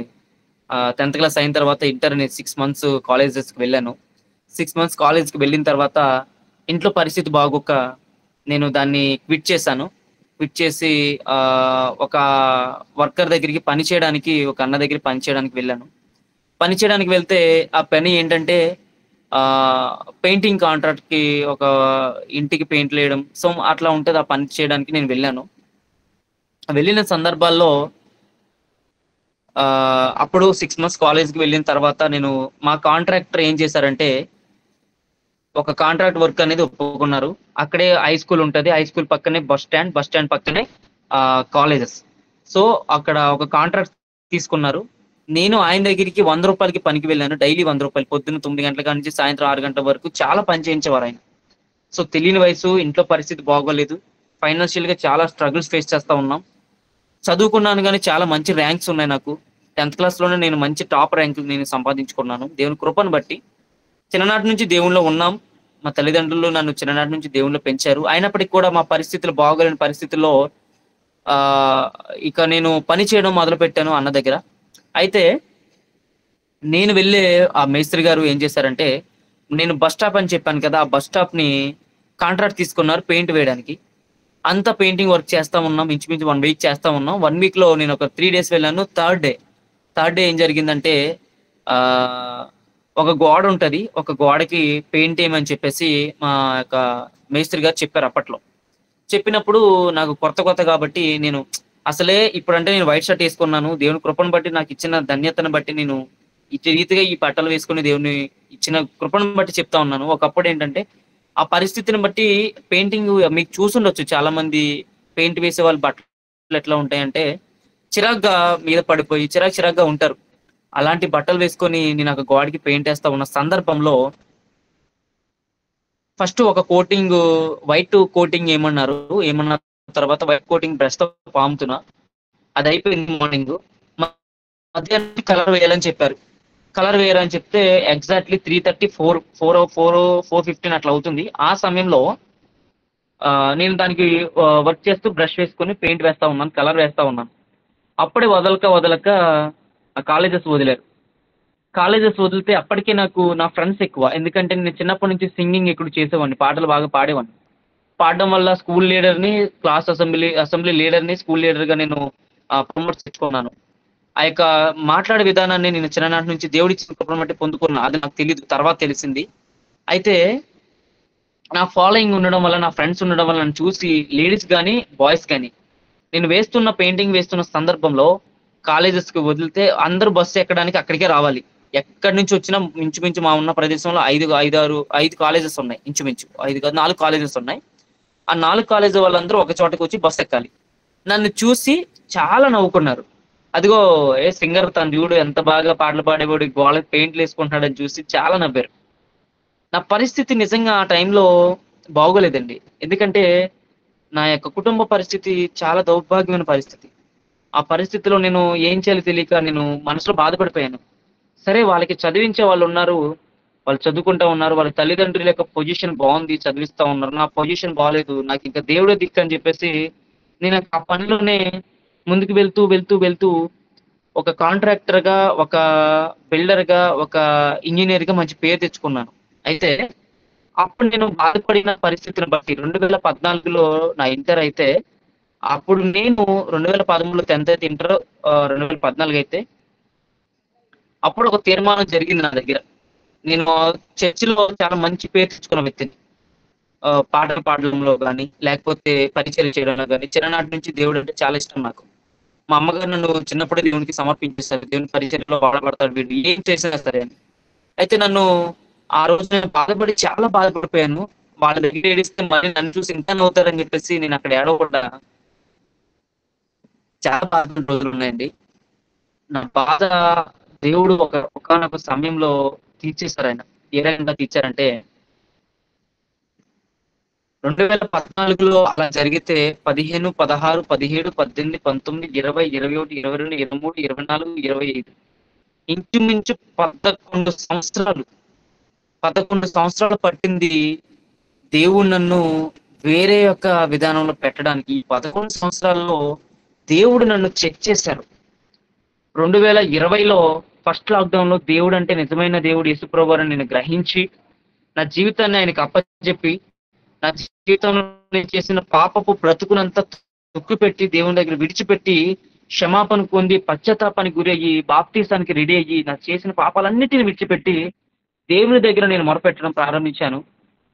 10th క్లాస్ అయిన తర్వాత ఇంటర్ 6 months కాలేజెస్కి వెళ్ళాను. 6 months కాలేజ్కి వెళ్ళిన తర్వాత ఇంట్లో పరిస్థితి బాగోక నేను దాన్ని క్విట్ చేశాను. క్విట్ చేసి ఒక వర్కర్ దగ్గరికి పని చేయడానికి, ఒక అన్న దగ్గర పని చేయడానికి వెళ్ళాను. పని చేయడానికి వెళ్తే ఆ పని ఏంటంటే పెయింటింగ్ కాంట్రాక్ట్కి, ఒక ఇంటికి పెయింట్లు వేయడం, సో అట్లా ఉంటుంది. ఆ పని చేయడానికి నేను వెళ్ళాను. వెళ్ళిన సందర్భాల్లో అప్పుడు 6 months కాలేజ్కి వెళ్ళిన తర్వాత నేను, మా కాంట్రాక్టర్ ఏం చేశారంటే ఒక కాంట్రాక్ట్ వర్క్ అనేది ఒప్పుకున్నారు. అక్కడే హై స్కూల్ ఉంటుంది, హై స్కూల్ పక్కనే బస్ స్టాండ్ పక్కనే కాలేజెస్. సో అక్కడ ఒక కాంట్రాక్ట్ తీసుకున్నారు. నేను ఆయన దగ్గరికి 100 రూపాయలకి పనికి వెళ్ళాను. డైలీ 100 రూపాయలు, పొద్దున్న 9 గంటల నుంచి సాయంత్రం 6 గంటల వరకు చాలా పని చేయించేవారు ఆయన. సో తెలియని వయసు, ఇంట్లో పరిస్థితి బాగోలేదు, ఫైనాన్షియల్ గా చాలా స్ట్రగుల్స్ ఫేస్ చేస్తా ఉన్నాం. చదువుకున్నాను కానీ చాలా మంచి ర్యాంక్స్ ఉన్నాయి నాకు. 10th క్లాస్లోనే నేను మంచి టాప్ ర్యాంకులు నేను సంపాదించుకున్నాను దేవుని కృపను బట్టి. చిన్ననాటి నుంచి దేవునిలో ఉన్నాం. మా తల్లిదండ్రులు నన్ను చిన్ననాటి నుంచి దేవునిలో పెంచారు. అయినప్పటికీ కూడా మా పరిస్థితులు బాగోలేని పరిస్థితుల్లో ఇక నేను పని చేయడం మొదలు పెట్టాను అన్న దగ్గర. అయితే నేను వెళ్ళే ఆ మేస్త్రి గారు ఏం చేశారంటే, నేను బస్ స్టాప్ అని చెప్పాను కదా, ఆ బస్ స్టాప్ ని కాంట్రాక్ట్ తీసుకున్నారు పెయింట్ వేయడానికి. అంతా పెయింటింగ్ వర్క్ చేస్తా ఉన్నాం. ఇంచుమించు 1 week చేస్తా ఉన్నాం. 1 week లో నేను ఒక 3 days వెళ్ళాను. థర్డ్ డే ఏం జరిగిందంటే, ఒక గోడ ఉంటది, ఒక గోడకి పెయింట్ వేయమని చెప్పేసి మా యొక్క మేస్త్రి గారు చెప్పారు. అప్పట్లో చెప్పినప్పుడు నాకు కొత్త కాబట్టి నేను అసలే ఇప్పుడంటే నేను వైట్ షర్ట్ వేసుకున్నాను. దేవుని కృపను బట్టి, నాకు ఇచ్చిన ధన్యతను బట్టి నేను ఇటు రీతిగా ఈ బట్టలు వేసుకుని దేవుని ఇచ్చిన కృపను బట్టి చెప్తా ఉన్నాను. ఒకప్పుడు ఏంటంటే ఆ పరిస్థితిని బట్టి పెయింటింగ్ మీకు చూసుండొచ్చు, చాలా మంది పెయింట్ వేసే వాళ్ళ బట్టలు ఎట్లా ఉంటాయంటే చిరాగ్గా మీద పడిపోయి చిరాగ్గా ఉంటారు. అలాంటి బట్టలు వేసుకొని నేను ఒక గోడకి పెయింట్ వేస్తా ఉన్న సందర్భంలో ఫస్ట్ ఒక కోటింగ్, వైట్ కోటింగ్ ఏమన్నారు తర్వాత వైట్ కోటింగ్ బ్రష్ తో పాముతున్నా. అది అయిపోయింది మార్నింగ్. మధ్యాహ్నం కలర్ వేయాలని చెప్పారు. కలర్ వేయాలని చెప్తే ఎగ్జాక్ట్లీ 3:30 4:15 అట్లా అవుతుంది. ఆ సమయంలో నేను దానికి వర్క్ చేస్తూ బ్రష్ వేసుకొని పెయింట్ వేస్తా ఉన్నాను, కలర్ వేస్తా ఉన్నాను. అప్పుడే వదలక కాలేజెస్ వదిలారు. కాలేజెస్ వదిలితే అప్పటికే నాకు నా ఫ్రెండ్స్ ఎక్కువ. ఎందుకంటే నేను చిన్నప్పటి నుంచి సింగింగ్ ఎక్కువ చేసేవాడిని, పాటలు బాగా పాడేవాడిని. పాడడం వల్ల స్కూల్ లీడర్ని, క్లాస్ అసెంబ్లీ లీడర్ని, స్కూల్ లీడర్గా నేను ప్రమోట్ తెచ్చుకున్నాను. ఆ యొక్క మాట్లాడే విధానాన్ని నేను చిన్ననాటి నుంచి దేవుడిచ్చిన కృపను బట్టి పొందుకున్నాను. అది నాకు తెలియదు, తర్వాత తెలిసింది. అయితే నా ఫాలోయింగ్ ఉండడం వల్ల, నా ఫ్రెండ్స్ ఉండడం వల్ల నన్ను చూసి లేడీస్ కానీ బాయ్స్ కానీ నేను పెయింటింగ్ వేస్తున్న సందర్భంలో కాలేజెస్కి వదిలితే అందరూ బస్సు ఎక్కడానికి అక్కడికే రావాలి. ఎక్కడి నుంచి వచ్చినా ఇంచుమించు మా ఉన్న ప్రదేశంలో 5 కాలేజెస్ ఉన్నాయి. ఇంచుమించు 4 కాలేజెస్ ఉన్నాయి. ఆ 4 కాలేజీ వాళ్ళందరూ ఒక చోటకి వచ్చి బస్సు ఎక్కాలి. నన్ను చూసి చాలా నవ్వుకున్నారు. అదిగో సింగర్ తన చూడు ఎంత బాగా పాటలు పాడేవాడు, గోళ్ళకి పెయింట్లు వేసుకుంటున్నాడని చూసి చాలా నవ్వారు. నా పరిస్థితి నిజంగా ఆ టైంలో బాగోలేదండి. ఎందుకంటే నా యొక్క కుటుంబ పరిస్థితి చాలా దౌర్భాగ్యమైన పరిస్థితి. ఆ పరిస్థితిలో నేను ఏం చేయాలో తెలియక నేను మనసులో బాధపడిపోయాను. సరే, వాళ్ళకి చదివించే వాళ్ళు ఉన్నారు, వాళ్ళు చదువుకుంటా ఉన్నారు, వాళ్ళ తల్లిదండ్రుల యొక్క పొజిషన్ బాగుంది, చదివిస్తా ఉన్నారు. నా పొజిషన్ బాగాలేదు, నాకు ఇంకా దేవుడే దిక్కు అని చెప్పేసి నేను ఆ పనిలోనే ముందుకు వెళ్తూ ఒక కాంట్రాక్టర్ గా, ఒక బిల్డర్ గా, ఒక ఇంజనీర్ గా మంచి పేరు తెచ్చుకున్నాను. అయితే అప్పుడు నేను బాధపడిన పరిస్థితిని బట్టి 2014లో నా ఇంటర్ అయితే, అప్పుడు నేను 2013లో 10th అయితే, ఇంటర్ 2014 అయితే అప్పుడు ఒక తీర్మానం జరిగింది నా దగ్గర. నేను చర్చిలో చాలా మంచి పేరు తెచ్చుకున్న వ్యక్తిని. పాటలు పాడడంలో కానీ, లేకపోతే పరిచయం చేయడంలో కానీ చిన్ననాటి నుంచి దేవుడు అంటే చాలా ఇష్టం నాకు. మా అమ్మగారు నన్ను చిన్నప్పుడే దేవునికి సమర్పించేస్తారు. దేవుని పరిచయంలో వాడబడతాడు వీడు, ఏం చేసినా సరే అని. అయితే నన్ను ఆ రోజు నేను చాలా బాధపడిపోయాను. వాళ్ళ దగ్గర ఏడిస్తే మళ్ళీ నన్ను చూసి ఇంకా నవ్వుతారని చెప్పేసి నేను అక్కడ ఏడవకుండా చాలా బాధపడిన రోజులు ఉన్నాయండి. నా బాధ దేవుడు ఒకనొక సమయంలో తీర్చేశారు. ఆయన ఏ రకంగా తీర్చారంటే, 2014లో అలా జరిగితే 15, 16, 17, 18, 19, 20, 21, 22, 23, 24, 25 ఇంచుమించు 11 సంవత్సరాలు పట్టింది దేవుడు నన్ను వేరే యొక్క విధానంలో పెట్టడానికి. ఈ 11 సంవత్సరాల్లో దేవుడు నన్ను చెక్ చేశారు. 2020లో ఫస్ట్ లాక్డౌన్ లో దేవుడు అంటే నిజమైన దేవుడు యేసుప్రభువు అని నేను గ్రహించి నా జీవితాన్ని ఆయనకు అప్పచెప్పి, నా జీవితంలో నేను చేసిన పాపపు బ్రతుకునంతా తొక్కిపెట్టి దేవుని దగ్గర విడిచిపెట్టి క్షమాపణ పొంది పశ్చాత్తాపానికి గురి అయ్యి బాప్తీసానికి రెడీ అయ్యి నా చేసిన పాపాలన్నిటిని విడిచిపెట్టి దేవుని దగ్గర నేను మొరపెట్టడం ప్రారంభించాను.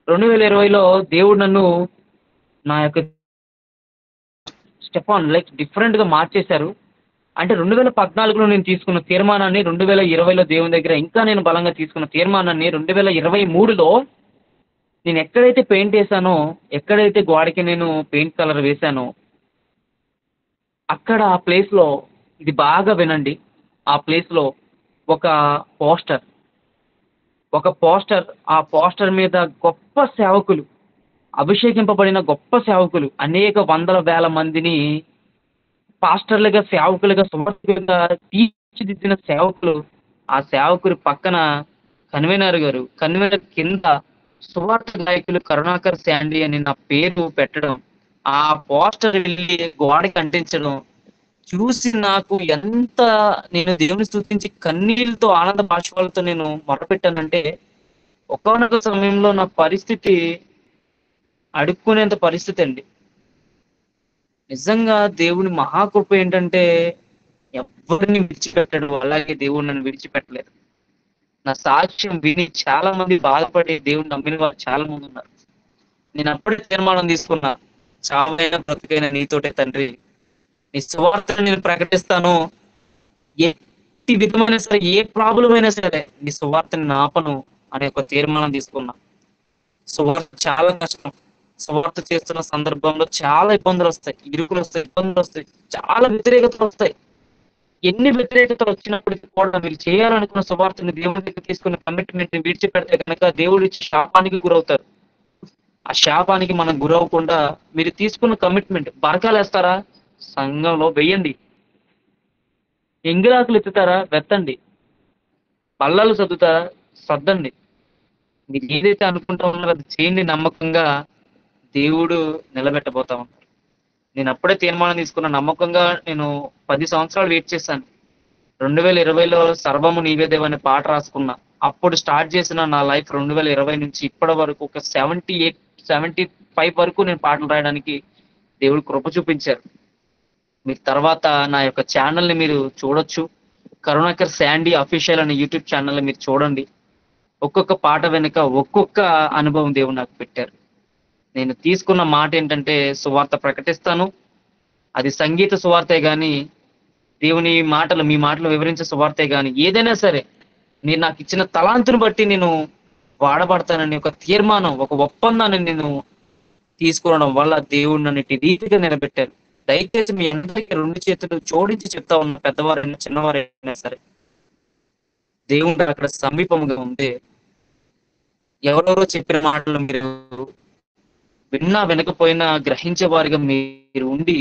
2020లో దేవుడు నన్ను నా యొక్క స్టెఫాన్ డిఫరెంట్ గా మార్చేశారు. అంటే 2014లో నేను తీసుకున్న తీర్మానాన్ని 2020లో దేవుని దగ్గర ఇంకా నేను బలంగా తీసుకున్న తీర్మానాన్ని 2023లో నేను ఎక్కడైతే పెయింట్ వేసానో, ఎక్కడైతే గోడకి నేను పెయింట్ కలర్ వేశానో అక్కడ ఆ ప్లేస్ లో, ఇది బాగా వినండి, ఆ ప్లేస్ లో ఒక పోస్టర్, ఆ పోస్టర్ మీద గొప్ప సేవకులు, అభిషేకింపబడిన గొప్ప సేవకులు, అనేక వందల వేల మందిని పాస్టర్లుగా, సేవకులుగా, సువార్థికులుగా తీర్చిదిద్దిన సేవకులు. ఆ సేవకులు పక్కన కన్వీనర్ కింద సువార్త నాయకులు కరుణాకర్ శాండీ అని నా పేరు పెట్టడం, ఆ పోస్టర్ వెళ్ళి గోడకి అంటించడం చూసి నాకు ఎంత, నేను దేవుని స్తుతించి కన్నీళ్ళతో, ఆనంద బాష్పాలతో నేను మొరపెట్టానంటే, ఒకానొక సమయంలో నా పరిస్థితి అడుక్కునేంత పరిస్థితి అండి. నిజంగా దేవుని మహాకృప ఏంటంటే ఎవరిని విడిచిపెట్టడు, అలాగే దేవుడు నన్ను విడిచిపెట్టలేదు. నా సాక్ష్యం విని చాలా మంది బాధపడి దేవుని నమ్మిన వారు చాలా మంది ఉన్నారు. నేను అప్పుడే తీర్మానం తీసుకున్నా, చావైనా బ్రతుకైనా నీతోటే తండ్రి, నీ సువార్తను నేను ప్రకటిస్తాను. ఎట్టి విధమైన సరే, ఏ ప్రాబ్లం అయినా సరే నీ సువార్తని ఆపను అనే ఒక తీర్మానం తీసుకున్నా. సువార్త చాలా కష్టం. సువార్త చేస్తున్న సందర్భంలో చాలా ఇబ్బందులు వస్తాయి, ఇరుకులు వస్తాయి, ఇబ్బందులు వస్తాయి, చాలా వ్యతిరేకతలు వస్తాయి. ఎన్ని వ్యతిరేకతలు వచ్చినప్పటికీ కూడా మీరు చేయాలనుకున్న సువార్తని దేవుడి దగ్గర తీసుకున్న కమిట్మెంట్ ని విడిచిపెడితే కనుక దేవుడు ఇచ్చే శాపానికి గురవుతారు. ఆ శాపానికి మనం గురవకుండా మీరు తీసుకున్న కమిట్మెంట్, బరకాలు వేస్తారా సంఘంలో వెయ్యండి, ఎంగిలాకులు ఎత్తుతారా వెత్తండి, పళ్ళాలు సర్దుతారా సర్దండి. మీరు ఏదైతే అనుకుంటా ఉన్నారో అది చేయండి. నమ్మకంగా దేవుడు నిలబెట్టబోతా ఉంటారు. నేను అప్పుడే తీర్మానం తీసుకున్న, నమ్మకంగా నేను 10 సంవత్సరాలు వెయిట్ చేశాను. 2020లో సర్వము నీవే దేవ అనే పాట రాసుకున్నా. అప్పుడు స్టార్ట్ చేసిన నా లైఫ్ 2020 నుంచి ఇప్పటి వరకు ఒక 75 వరకు నేను పాటలు రాయడానికి దేవుడు కృప చూపించారు. మీరు తర్వాత నా యొక్క ఛానల్ని మీరు చూడొచ్చు. కరుణాకర్ శాండీ అఫీషియల్ అనే యూట్యూబ్ ఛానల్ని మీరు చూడండి. ఒక్కొక్క పాట వెనుక ఒక్కొక్క అనుభవం దేవుడు నాకు పెట్టారు. నేను తీసుకున్న మాట ఏంటంటే సువార్త ప్రకటిస్తాను. అది సంగీత సువార్తే కానీ, దేవుని మాటలు మీ మాటలు వివరించే సువార్తే కానీ, ఏదైనా సరే మీరు నాకు ఇచ్చిన తలాంతుని బట్టి నేను వాడబడతానని ఒక తీర్మానం, ఒక ఒప్పందాన్ని నేను తీసుకోవడం వల్ల దేవుడు నన్ను ఇటు రీతిగా నిలబెట్టారు. దయచేసి మీ అందరికీ 2 చేతులు జోడించి చెప్తా ఉన్న, పెద్దవారైనా చిన్నవారైనా సరే, దేవుడు అక్కడ సమీపంగా ఉంది. ఎవరెవరో చెప్పిన మాటలు మీరు విన్నా వినకపోయినా గ్రహించే వారిగా మీరు ఉండి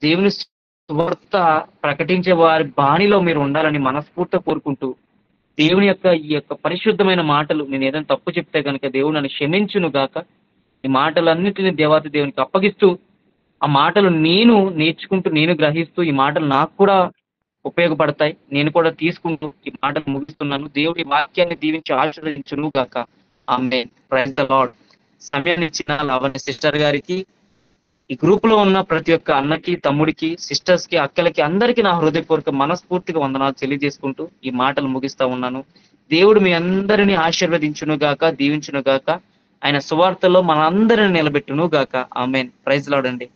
దేవుని సువార్త ప్రకటించే వారి బాణిలో మీరు ఉండాలని మనస్ఫూర్తిగా కోరుకుంటూ, దేవుని యొక్క ఈ యొక్క పరిశుద్ధమైన మాటలు నేను ఏదైనా తప్పు చెప్తే కనుక దేవుడు నన్ను క్షమించును గాక. ఈ మాటలన్నిటిని దేవాతి దేవునికి అప్పగిస్తూ, ఆ మాటలు నేను నేర్చుకుంటూ, నేను గ్రహిస్తూ, ఈ మాటలు నాకు కూడా ఉపయోగపడతాయి, నేను కూడా తీసుకుంటూ ఈ మాటలు ముగిస్తున్నాను. దేవుడి వాక్యాన్ని దీవించి ఆశీర్వదించును గాక. ఆమేన్. Praise the Lord. సమయాన్ని ఇచ్చిన లావణ్య సిస్టర్ గారికి, ఈ గ్రూప్ లో ఉన్న ప్రతి ఒక్క అన్నకి, తమ్ముడికి, సిస్టర్స్ కి, అక్కలకి, అందరికీ నా హృదయపూర్వక మనస్ఫూర్తిగా వందనాలు తెలియజేసుకుంటూ ఈ మాటలు ముగిస్తా ఉన్నాను. దేవుడు మీ అందరినీ ఆశీర్వదించును గాక, దీవించును గాక. ఆయన సువార్తలో మనందరిని నిలబెట్టును గాక. ఆమేన్. ప్రైజ్ లార్డ్ అండి.